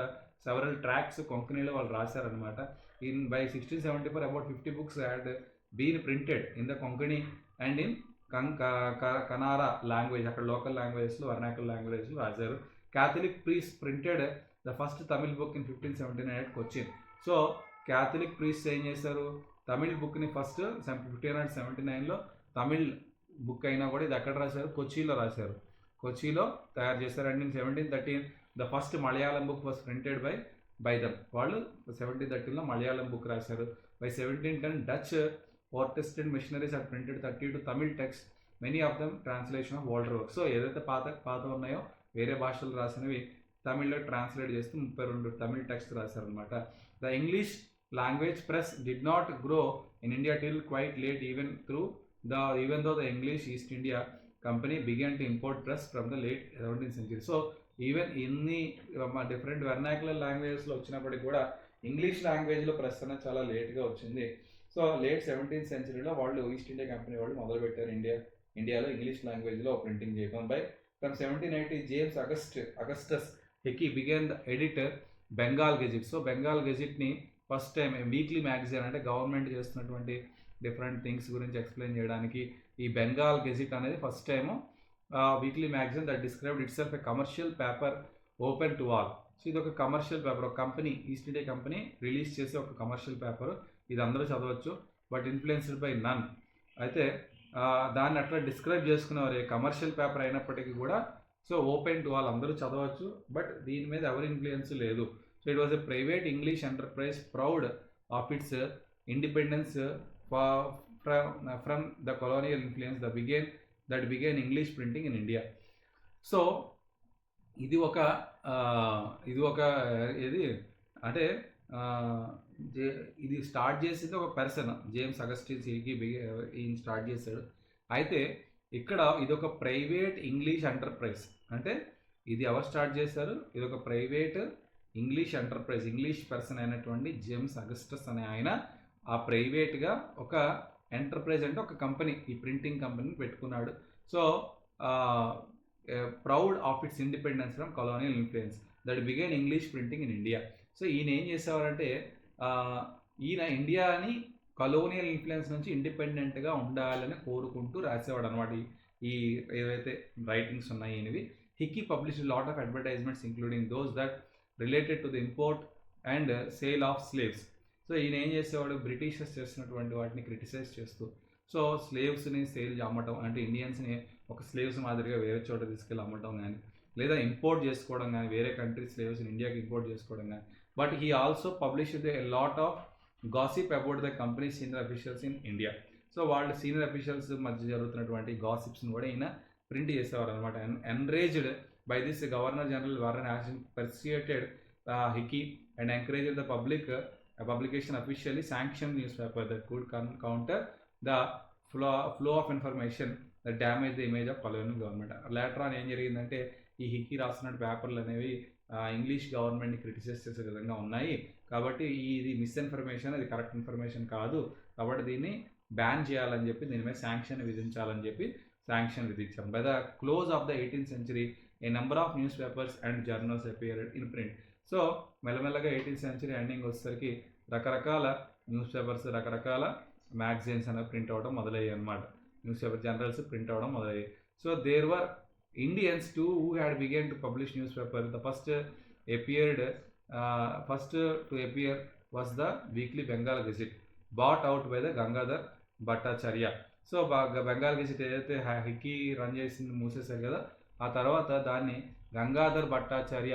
సెవరల్ ట్రాక్స్ కొంకణిలో వాళ్ళు రాశారనమాట. By 1674 about 50 books had been printed in the Konkani and in Kanara language. అక్కడ లోకల్ లాంగ్వేజెస్లో వర్నాకల్ లాంగ్వేజ్లో రాశారు. Catholic priest printed the first Tamil book in 1579 at Cochin. So Catholic priest ఏం చేశారు, తమిళ్ బుక్ని ఫస్ట్ 1579లో తమిళ్ బుక్ అయినా కూడా ఇది ఎక్కడ రాశారు, కొచ్చిలో రాశారు. కొచ్చిలో తయారు చేశారు. And in 1713 the first Malayalam book was printed by them. వాళ్ళు 1713లో మలయాళం బుక్ రాశారు. By 1710 Dutch Protestant missionaries had printed 32 Tamil texts, many of them translation of older works. So ఏదైతే పాత ఉన్నాయో వేరే భాషలు రాసినవి తమిళ్లో ట్రాన్స్లేట్ చేస్తూ 32 తమిళ్ టెక్స్ట్ రాశారనమాట. The English language press did not grow in India till quite late even though the English East India company began to import press from the late 17th century. So even ఇన్ని different vernacular లాంగ్వేజెస్లో వచ్చినప్పటికి కూడా English లాంగ్వేజ్లో press అనేది చాలా లేట్గా వచ్చింది. So late 17th centuryలో వాళ్ళు ఈస్ట్ ఇండియా కంపెనీ వాళ్ళు మొదలుపెట్టారు ఇండియాలో ఇంగ్లీష్ లాంగ్వేజ్లో ప్రింటింగ్ చేయడం. From 1780 James Augustus Hicky began the editor Bengal Gazette. So Bengal గెజిట్ని ఫస్ట్ టైం వీక్లీ మ్యాగజైన్ అంటే గవర్నమెంట్ చేస్తున్నటువంటి డిఫరెంట్ థింగ్స్ గురించి ఎక్స్ప్లెయిన్ చేయడానికి ఈ బెంగాల్ గెజిట్ అనేది first time weekly magazine that described itself a commercial paper open to all. So ఇది ఒక commercial paper, ఒక company East India company release చేసే ఒక కమర్షియల్ పేపర్. ఇది అందరూ చదవచ్చు, బట్ ఇన్ఫ్లుయెన్స్డ్ బై నన్. అయితే దాన్ని అట్లా డిస్క్రైబ్ చేసుకునేవారు కమర్షియల్ పేపర్ అయినప్పటికీ కూడా. సో ఓపెన్ టు ఆల్, అందరూ చదవచ్చు, బట్ దీని మీద ఎవరి ఇన్ఫ్లుయెన్స్ లేదు. So it was a private English enterprise proud of it's independence from the colonial influence that began English printing in India. So ఇది ఒక ఇది అంటే ఇది స్టార్ట్ చేసింది ఒక పర్సన్, జేమ్స్ అగస్టిన్ హికీ ఈయన స్టార్ట్ చేశాడు. అయితే ఇక్కడ ఇది ఒక ప్రైవేట్ ఇంగ్లీష్ ఎంటర్ప్రైజ్. అంటే ఇది ఎవరు స్టార్ట్ చేశారు? ఇది ఒక private English enterprise, English person అయినటువంటి జేమ్స్ అగస్టస్ అనే ఆయన ఆ ప్రైవేట్గా ఒక ఎంటర్ప్రైజ్ అంటే ఒక కంపెనీ, ఈ ప్రింటింగ్ కంపెనీని పెట్టుకున్నాడు. So proud of it's independence from colonial influence that began English printing in India. So ఈయన ఏం చేసేవారంటే ఈయన ఇండియాని కలోనియల్ ఇన్ఫ్లుయెన్స్ నుంచి ఇండిపెండెంట్గా ఉండాలని కోరుకుంటూ రాసేవాడు అనమాట ఈ ఏవైతే రైటింగ్స్ ఉన్నాయి ఈయనవి. Hicky published lot of advertisements including those that related to the import and sale of slaves. So ఈయన ఏం చేసేవాడు? బ్రిటిషర్స్ చేస్తున్నటువంటి వాటిని క్రిటిసైజ్ చేస్తూ, సో స్లేవ్స్ని సేల్ అమ్మటం అంటే ఇండియన్స్ని ఒక స్లేవ్స్ మాదిరిగా వేరే చోట తీసుకెళ్ళి అమ్మటం కానీ, లేదా ఇంపోర్ట్ చేసుకోవడం కానీ, వేరే కంట్రీ స్లేవ్స్ని ఇండియాకి ఇంపోర్ట్ చేసుకోవడం కానీ. But he also published a lot of gossip about the company senior officials in India. So వాళ్ళు సీనియర్ అఫీషియల్స్ మధ్య జరుగుతున్నటువంటి గాసిప్స్ని కూడా ఈయన ప్రింట్ చేసేవారు అనమాట. Enraged by this governor general Warren హ్యాషన్ persecuted Hicky and encouraged the publication officially sanction newspaper that could counter the flow of information that damage the image of colonial government. Later on ఏం జరిగిందంటే ఈ hickey రాస్తున్న పేపర్లు అనేవి English గవర్నమెంట్ని criticise చేసే విధంగా ఉన్నాయి, కాబట్టి ఇది మిస్ఇన్ఫర్మేషన్, అది కరెక్ట్ ఇన్ఫర్మేషన్ కాదు, కాబట్టి దీన్ని బ్యాన్ చేయాలని చెప్పి దీని మీద శాంక్షన్ విధించాలని చెప్పి శాంక్షన్ విధించాం. By the close of the 18th century a number of newspapers and journals appeared in print. So మెల్లమెల్లగా 18th century ఎండింగ్ వచ్చేసరికి రకరకాల న్యూస్ పేపర్స్, రకరకాల మ్యాగజైన్స్ అనేవి ప్రింట్ అవ్వడం మొదలయ్యాయి అన్నమాట. న్యూస్ పేపర్ జర్నల్స్ ప్రింట్ అవ్వడం మొదలయ్యాయి. So there were Indians too who had begun to publish newspaper. The first to appear was the weekly Bengal Gazette, bought out by the Gangadhar Bhattacharya. So Bengal gazette ఏదైతే hickey run చేసింది మూసేశారు కదా, ఆ తర్వాత దాన్ని గంగాధర్ భట్టాచార్య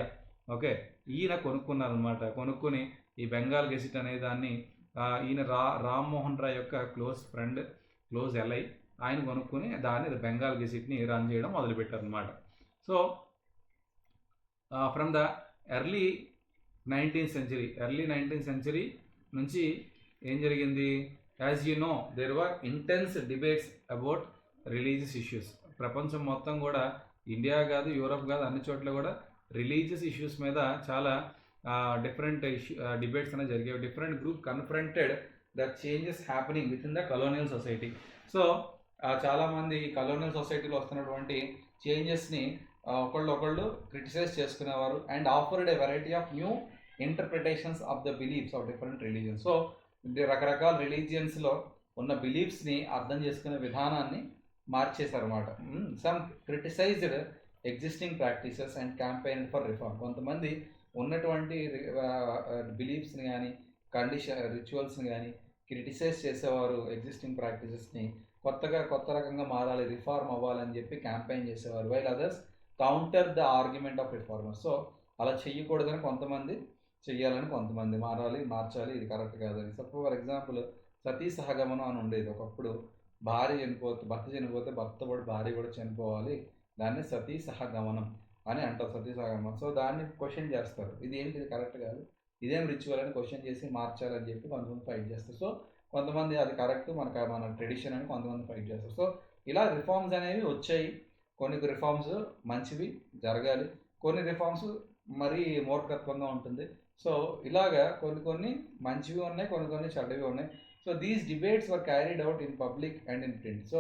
ఈయన కొనుక్కున్నారనమాట. కొనుక్కొని ఈ బెంగాల్ గెజిట్ అనే దాన్ని ఈయన రామ్మోహన్ రాయ్ యొక్క క్లోజ్ ఎల్ఐ ఆయన కొనుక్కొని దాన్ని బెంగాల్ గెజిట్ని రన్ చేయడం మొదలుపెట్టారు అనమాట. So from the early 19th century నుంచి ఏం జరిగింది? As you know there were intense debates about religious issues. ప్రపంచం మొత్తం కూడా, ఇండియా కాదు, యూరోప్ కాదు, అన్ని చోట్ల కూడా రిలీజియస్ ఇష్యూస్ మీద చాలా డిఫరెంట్ డిబేట్స్ అనేవి జరిగేవి. Different group confronted the changes happening with in the colonial society. So చాలామంది కలోనియల్ సొసైటీలో వస్తున్నటువంటి చేంజెస్ని ఒకళ్ళు క్రిటిసైజ్ చేసుకునేవారు and offered A variety of new interpretations of the beliefs of different religions. So రకరకాల రిలీజియన్స్లో ఉన్న బిలీఫ్స్ని అర్థం చేసుకునే విధానాన్ని మార్చేశారు అన్నమాట. Some criticised existing practices and campaign for reform. కొంతమంది ఉన్నటువంటి బిలీఫ్స్ని కానీ రిచువల్స్ని కానీ క్రిటిసైజ్ చేసేవారు, ఎగ్జిస్టింగ్ ప్రాక్టీసెస్ని కొత్త రకంగా మారాలి, రిఫార్మ్ అవ్వాలని చెప్పి క్యాంపెయిన్ చేసేవారు. While others counter the argument of reformers. So అలా చెయ్యకూడదని కొంతమంది, చెయ్యాలని కొంతమంది, మార్చాలి, ఇది కరెక్ట్ కాదని. ఫర్ ఎగ్జాంపుల్ సతీ సహగమనం అని ఉండేది ఒకప్పుడు. భర్త చనిపోతే భార్య కూడా చనిపోవాలి, దాన్ని సతీ సహగమనం అని అంటారు, సతీ సహగమనం. సో దాన్ని క్వశ్చన్ చేస్తారు, ఇది ఏంటి, ఇది కరెక్ట్ కాదు, ఇదేం రిచువల్ అని క్వశ్చన్ చేసి మార్చాలని చెప్పి కొంతమంది ఫైట్ చేస్తారు. సో కొంతమంది అది కరెక్ట్, మన ట్రెడిషన్ అని కొంతమంది ఫైట్ చేస్తారు. సో ఇలా రిఫార్మ్స్ అనేవి వచ్చాయి. కొన్ని రిఫార్మ్స్ మంచివి జరగాలి, కొన్ని రిఫార్మ్స్ మరీ మూర్ఖత్వంగా ఉంటుంది. సో ఇలాగా కొన్ని మంచివి ఉన్నాయి, కొన్ని చెడ్డవి ఉన్నాయి. So these debates were carried out in public and in print. So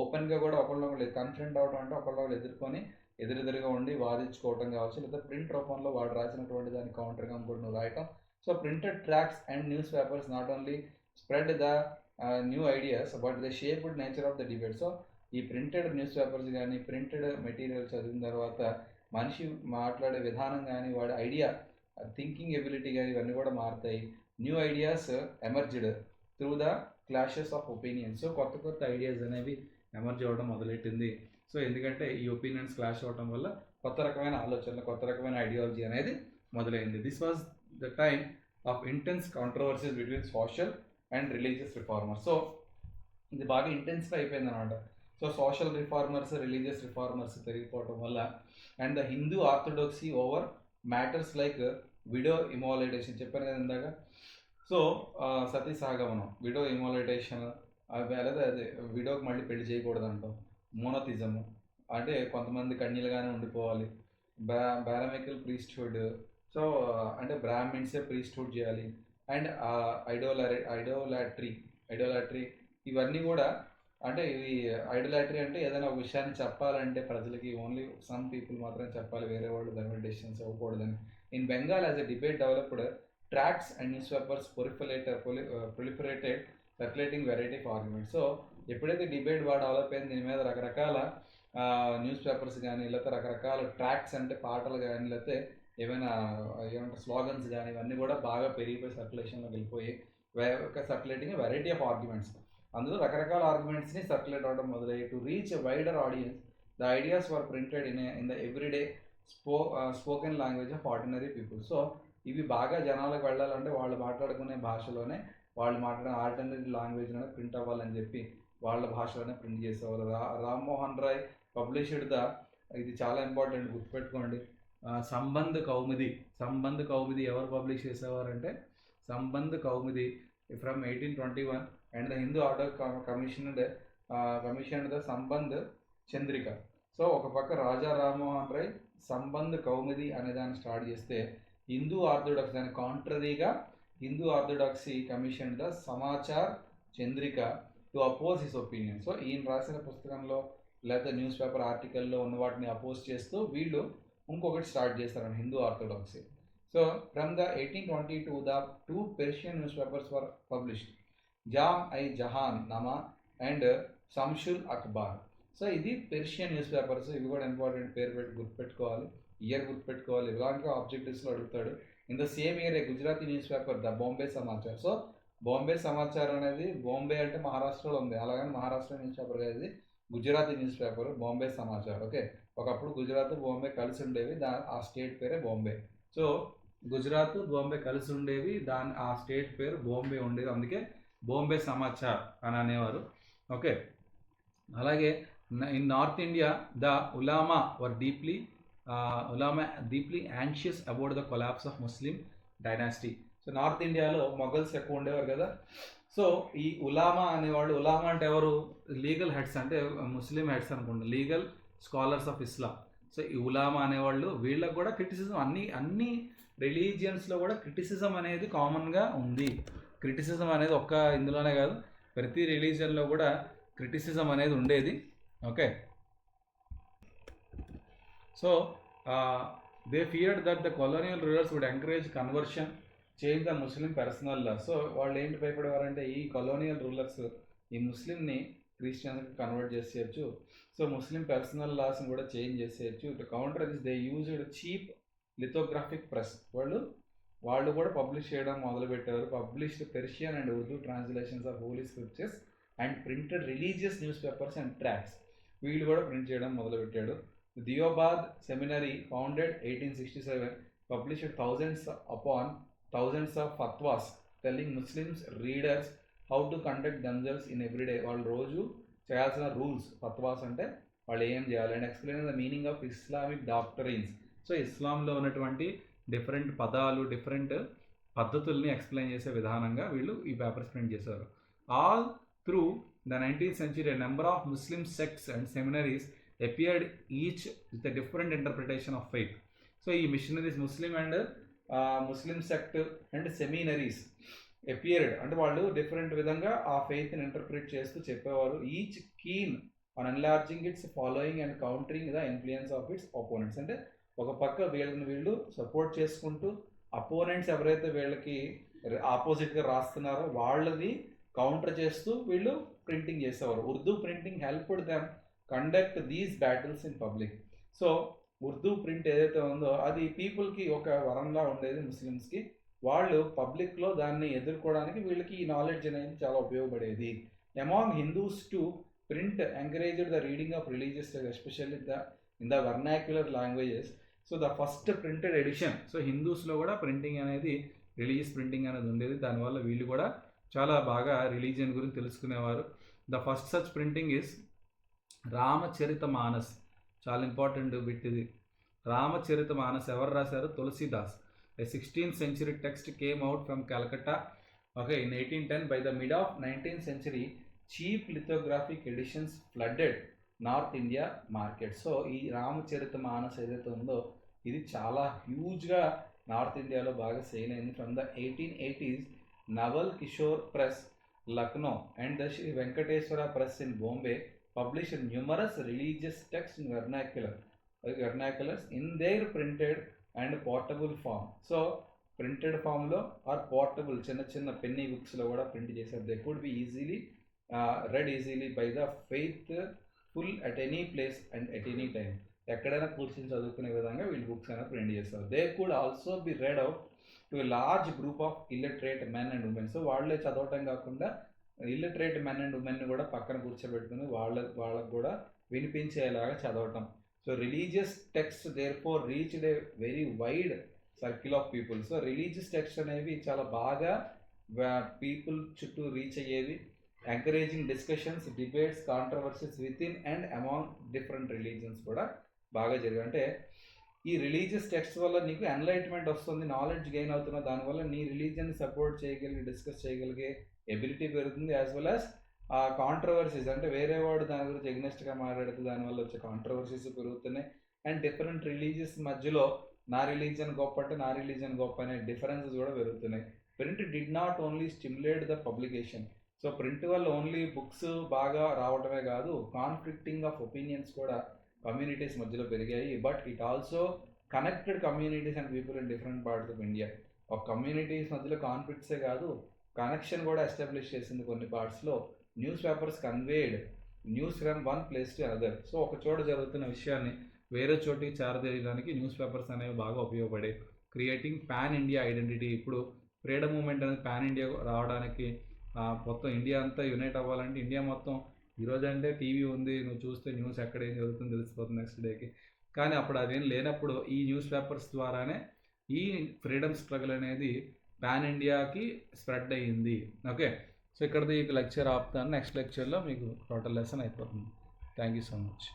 ఓపెన్గా కూడా ఒకళ్ళొకళ్ళు కన్ఫ్రంట్ అవడం అంటే ఒకళ్ళొకళ్ళు ఎదుర్కొని ఎదురుగా ఉండి వాదించుకోవటం కావచ్చు, లేదా ప్రింట్ రూపంలో వాడు రాసినటువంటి దాన్ని కౌంటర్గా కూడా నువ్వు రాయటం. So printed tracks and news papers not only spread the new ideas but the shaped nature of the debate. So ఈ ప్రింటెడ్ న్యూస్ పేపర్స్ కానీ, ప్రింటెడ్ మెటీరియల్ చదివిన తర్వాత మనిషి మాట్లాడే విధానం కానీ, వాడి ఐడియా థింకింగ్ ఎబిలిటీ కానీ ఇవన్నీ కూడా మారుతాయి. New ideas emerged through the clashes of opinions. So కొత్త ఐడియాస్ అనేవి ఎమర్జ్ అవ్వడం మొదలెట్టింది. సో ఎందుకంటే ఈ ఒపీనియన్స్ క్లాష్ అవ్వడం వల్ల కొత్త రకమైన ఆలోచనలు, కొత్త రకమైన ఐడియాలజీ అనేది మొదలైంది. This was the time of intense controversies between social and religious reformers. So ఇది బాగా ఇంటెన్స్గా అయిపోయింది అనమాట. So social reformers, religious reformers పెరిగిపోవడం వల్ల and the Hindu orthodoxy over matters like widow immolation చెప్పాను కదా ఇందాక. సో సతీ సహగమనం, విడో ఇమాలిటేషన్, లేదా అదే విడోకి మళ్ళీ పెళ్లి చేయకూడదు అంటాం. మోనోథిజము అంటే కొంతమంది కన్యలుగానే ఉండిపోవాలి. బ్యారమికల్ ప్రీస్ట్హుడ్, సో అంటే బ్రాహ్మిన్సే ప్రీస్ట్హుడ్ చేయాలి. అండ్ ఐడోలాట్రీ ఇవన్నీ కూడా అంటే ఇవి ఐడోలాట్రీ అంటే ఏదైనా ఒక విషయాన్ని చెప్పాలంటే ప్రజలకి ఓన్లీ సమ్ పీపుల్ మాత్రమే చెప్పాలి, వేరే వాళ్ళు దాని మీద డెసిషన్స్ ఇవ్వకూడదని. In Bengal as a debate developed, tracts and newspapers proliferated circulating variety of arguments. So ఎప్పుడైతే డిబేట్ బాగా డెవలప్ అయింది, దీని మీద రకరకాల న్యూస్ పేపర్స్ కానీ, లేకపోతే రకరకాల ట్రాక్ట్స్ అంటే పాటలు కానీ, లేకపోతే ఏమైనా ఏమంటారు స్లోగన్స్ కానీ, ఇవన్నీ కూడా బాగా పెరిగిపోయి సర్క్యులేషన్లోకి వెళ్ళిపోయి సర్క్యులేటింగ్ వెరైటీ ఆఫ్ ఆర్గ్యుమెంట్స్. అందులో రకరకాల ఆర్గ్యుమెంట్స్ని సర్క్యులేట్ అవ్వడం మొదలయ్యి to reach a wider audience the ideas were printed in the everyday spoken language of ordinary people. So ఇవి బాగా జనాలకు వెళ్ళాలంటే వాళ్ళు మాట్లాడుకునే భాషలోనే, వాళ్ళు మాట్లాడే ఆల్టర్నేటివ్ లాంగ్వేజ్లోనే ప్రింట్ అవ్వాలని చెప్పి వాళ్ళ భాషలోనే ప్రింట్ చేసేవారు. రామ్మోహన్ రాయ్ పబ్లిష్డ్ ఇది చాలా ఇంపార్టెంట్, గుర్తుపెట్టుకోండి. సంబంధ్ కౌముది ఎవరు పబ్లిష్ చేసేవారంటే Sambad Kaumudi from 1821 and the Hindu order commissioned the Sambad Chandrika. So ఒక పక్క రాజా రామ్మోహన్ రాయ్ సంబంధ్ కౌముది అనే దాన్ని స్టార్ట్ చేస్తే, హిందూ ఆర్థోడాక్స్ దాని కాంట్రరీగా Hindu orthodoxy commission the Samachar Chandrika to oppose his opinion. So ఈయన రాసిన పుస్తకంలో లేదా న్యూస్ పేపర్ ఆర్టికల్లో ఉన్న వాటిని అపోజ్ చేస్తూ వీళ్ళు ఇంకొకటి స్టార్ట్ చేస్తారని Hindu orthodoxy. So from the 1822 the 2 Persian newspapers were published, Jam-i-Jahan Nama and Shamsul Akhbar. So ఇది పెర్షియన్ న్యూస్ పేపర్స్. ఇవి కూడా ఇంపార్టెంట్, పేరు పెట్టి గుర్తుపెట్టుకోవాలి, ఇయర్ గుర్తుపెట్టుకోవాలి. ఇలాంటి ఆబ్జెక్టివ్స్లో అడుగుతాడు. In the same year A Gujarati news paper the Bombay Samachar. So Bombay Samachar అనేది, బాంబే అంటే మహారాష్ట్రలో ఉంది, అలాగని మహారాష్ట్ర న్యూస్ పేపర్ అనేది Gujarati news paper Bombay Samachar. Okay, ఒకప్పుడు గుజరాత్ బాంబే కలిసి ఉండేవి, ఆ స్టేట్ పేరే బాంబే. సో గుజరాత్ బాంబే కలిసి ఉండేవి, ఆ స్టేట్ పేరు బాంబే ఉండేది, అందుకే బాంబే సమాచార్ అని అనేవారు. ఓకే, అలాగే in north India the Ulama were deeply anxious about the collapse of Muslim dynasty. So north ఇండియాలో మొఘల్స్ ఎక్కువ ఉండేవారు కదా. సో ఈ ఉలామా అనేవాళ్ళు, ఉలామా అంటే ఎవరు, లీగల్ హెడ్స్ అంటే ముస్లిం హెడ్స్ అనుకుంటా, legal scholars of Islam. So ఈ ఉలామా అనేవాళ్ళు, వీళ్ళకి కూడా క్రిటిసిజం, అన్ని రిలీజియన్స్లో కూడా క్రిటిసిజం అనేది కామన్గా ఉంది. క్రిటిసిజం అనేది ఒక్క ఇందులోనే కాదు, ప్రతి రిలీజియన్లో కూడా క్రిటిసిజం అనేది ఉండేది. Okay, so they feared that the colonial rulers would encourage conversion, change the Muslim personal law. So వాళ్ళు ఏంటి భయపడేవారంటే, ఈ కొలోనియల్ రూలర్స్ ఈ ముస్లింని క్రిస్టియన్స్కి కన్వర్ట్ చేసేయచ్చు, సో ముస్లిం పర్సనల్ లాస్ని కూడా చేంజ్ చేసేయచ్చు. To counter this they used cheap lithographic press. వాళ్ళు కూడా పబ్లిష్ చేయడం మొదలుపెట్టారు. Published Persian and Urdu translations of holy scriptures and printed religious newspapers and tracts. వీళ్ళు కూడా ప్రింట్ చేయడం మొదలుపెట్టాడు. Deoband seminary founded 1867 published thousands of fatwas telling Muslims readers how to conduct themselves in everyday. వాళ్ళు రోజు చేయాల్సిన rules, ఫత్వాస్ అంటే వాళ్ళు ఏం చేయాలి, and explain the meaning of Islamic doctrines. So ఇస్లాంలో ఉన్నటువంటి డిఫరెంట్ పదాలు, డిఫరెంట్ పద్ధతుల్ని ఎక్స్ప్లెయిన్ చేసే విధానంగా వీళ్ళు ఈ పేపర్స్ ప్రింట్ చేశారు. All through the 19th century a number of Muslim sects and seminaries appeared, each with a different interpretation of faith. So ఈ missionaries, Muslim sect and seminaries appeared అంటే వాళ్ళు different విధంగా ఆ ఫెయిత్ని ఇంటర్ప్రిట్ చేస్తూ చెప్పేవారు. Each keen on enlarging its following and countering the influence of its opponents. అంటే ఒక పక్క వీళ్ళు సపోర్ట్ చేసుకుంటూ, అపోనెంట్స్ ఎవరైతే వీళ్ళకి ఆపోజిట్గా రాస్తున్నారో వాళ్ళది కౌంటర్ చేస్తూ వీళ్ళు ప్రింటింగ్ చేసేవారు. Urdu printing helped them conduct these battles in public. So Urdu print ఏదైతే ఉందో అది పీపుల్కి ఒక వరంలా ఉండేది, ముస్లిమ్స్కి. వాళ్ళు పబ్లిక్లో దాన్ని ఎదుర్కోవడానికి వీళ్ళకి ఈ నాలెడ్జ్ అనేది చాలా ఉపయోగపడేది. Among Hindus too print encouraged the reading of religious text especially in the vernacular languages. So the first printed edition. So హిందూస్లో కూడా ప్రింటింగ్ అనేది, రిలీజియస్ ప్రింటింగ్ అనేది ఉండేది, దానివల్ల వీళ్ళు కూడా చాలా బాగా రిలీజియన్ గురించి తెలుసుకునేవారు. The first such printing is Ramcharit Manas. చాలా ఇంపార్టెంట్ బిట్ ఇది. రామచరిత మానస్ ఎవరు రాశారు? Tulsidas. A 16th century text came out from Calcutta, okay, in 1810. By the mid of 19th century, cheap lithographic editions flooded north India market. So ఈ రామచరిత మానస్ ఏదైతే ఉందో ఇది చాలా హ్యూజ్గా north ఇండియాలో బాగా సేల్ అయింది. From the 1880s, Naval Kishore press Lucknow and the Shri Venkateshwara press in Bombay published numerous religious texts in vernaculars in their printed and portable form. So printed ఫామ్లో or portable చిన్న చిన్న పెన్నీ బుక్స్లో కూడా ప్రింట్ చేశారు. They could be easily read easily by the faithful at any place and at any time. ఎక్కడైనా కూర్చొని చదువుకునే విధంగా వీళ్ళు బుక్స్ అయినా ప్రింట్ చేస్తారు. They could also be red out to large group of illiterate men and women. So వాళ్ళే చదవటం కాకుండా ఇల్లిటరేట్ మెన్ అండ్ ఉమెన్ని కూడా పక్కన కూర్చోబెట్టుకుని వాళ్ళకు కూడా వినిపించేలాగా చదవటం. So religious text therefore reached a very wide circle of people. So religious text అనేవి చాలా బాగా పీపుల్ చుట్టూ రీచ్ అయ్యేవి. Encouraging discussions, debates, controversies within and among different religions కూడా బాగా జరిగాయి. అంటే ఈ రిలీజియస్ టెక్స్ట్ వల్ల నీకు ఎన్లైట్మెంట్ వస్తుంది, నాలెడ్జ్ గెయిన్ అవుతున్నా, దానివల్ల నీ రిలీజియన్ని సపోర్ట్ చేయగలిగి డిస్కస్ చేయగలిగే ఎబిలిటీ పెరుగుతుంది. యాజ్ వెల్ యాజ్ కాంట్రవర్సీస్ అంటే వేరే వాడు దాని గురించి ఎగ్నెస్ట్గా మాట్లాడితే దానివల్ల వచ్చే కాంట్రవర్సీస్ పెరుగుతున్నాయి. అండ్ డిఫరెంట్ రిలీజియస్ మధ్యలో నా రిలీజియన్ గొప్ప అంటే నా రిలీజియన్ గొప్ప అనే డిఫరెన్సెస్ కూడా పెరుగుతున్నాయి. Print did not only stimulate the publication. So print వల్ల ఓన్లీ బుక్స్ బాగా రావడమే కాదు, కాన్ఫ్లిక్టింగ్ ఆఫ్ ఒపీనియన్స్ కూడా కమ్యూనిటీస్ మధ్యలో పెరిగాయి. But it also connected communities and people in different parts of India. ఒక కమ్యూనిటీస్ మధ్యలో కాన్ఫ్లిక్ట్సే కాదు, కనెక్షన్ కూడా ఎస్టాబ్లిష్ చేసింది కొన్ని పార్ట్స్లో. Newspapers conveyed news from one place to another. So ఒక చోట జరుగుతున్న విషయాన్ని వేరే చోటికి చేరదేయడానికి న్యూస్ పేపర్స్ అనేవి బాగా ఉపయోగపడే. Creating pan India identity. ఇప్పుడు ఫ్రీడమ్ మూమెంట్ అనేది పాన్ ఇండియా రావడానికి మొత్తం ఇండియా అంతా యునైట్ అవ్వాలంటే ఇండియా మొత్తం ఈరోజు అంటే టీవీ ఉంది, నువ్వు చూస్తే న్యూస్ ఎక్కడ ఏం జరుగుతుందో తెలిసిపోతుంది నెక్స్ట్ డేకి. కానీ అప్పుడు అదేం లేనప్పుడు ఈ న్యూస్ పేపర్స్ ద్వారానే ఈ ఫ్రీడమ్ స్ట్రగుల్ అనేది పాన్ ఇండియాకి స్ప్రెడ్ అయ్యింది. ఓకే, సో ఇక్కడది లెక్చర్ ఆపుతాను. నెక్స్ట్ లెక్చర్లో మీకు టోటల్ లెసన్ అయిపోతుంది. Thank you so much.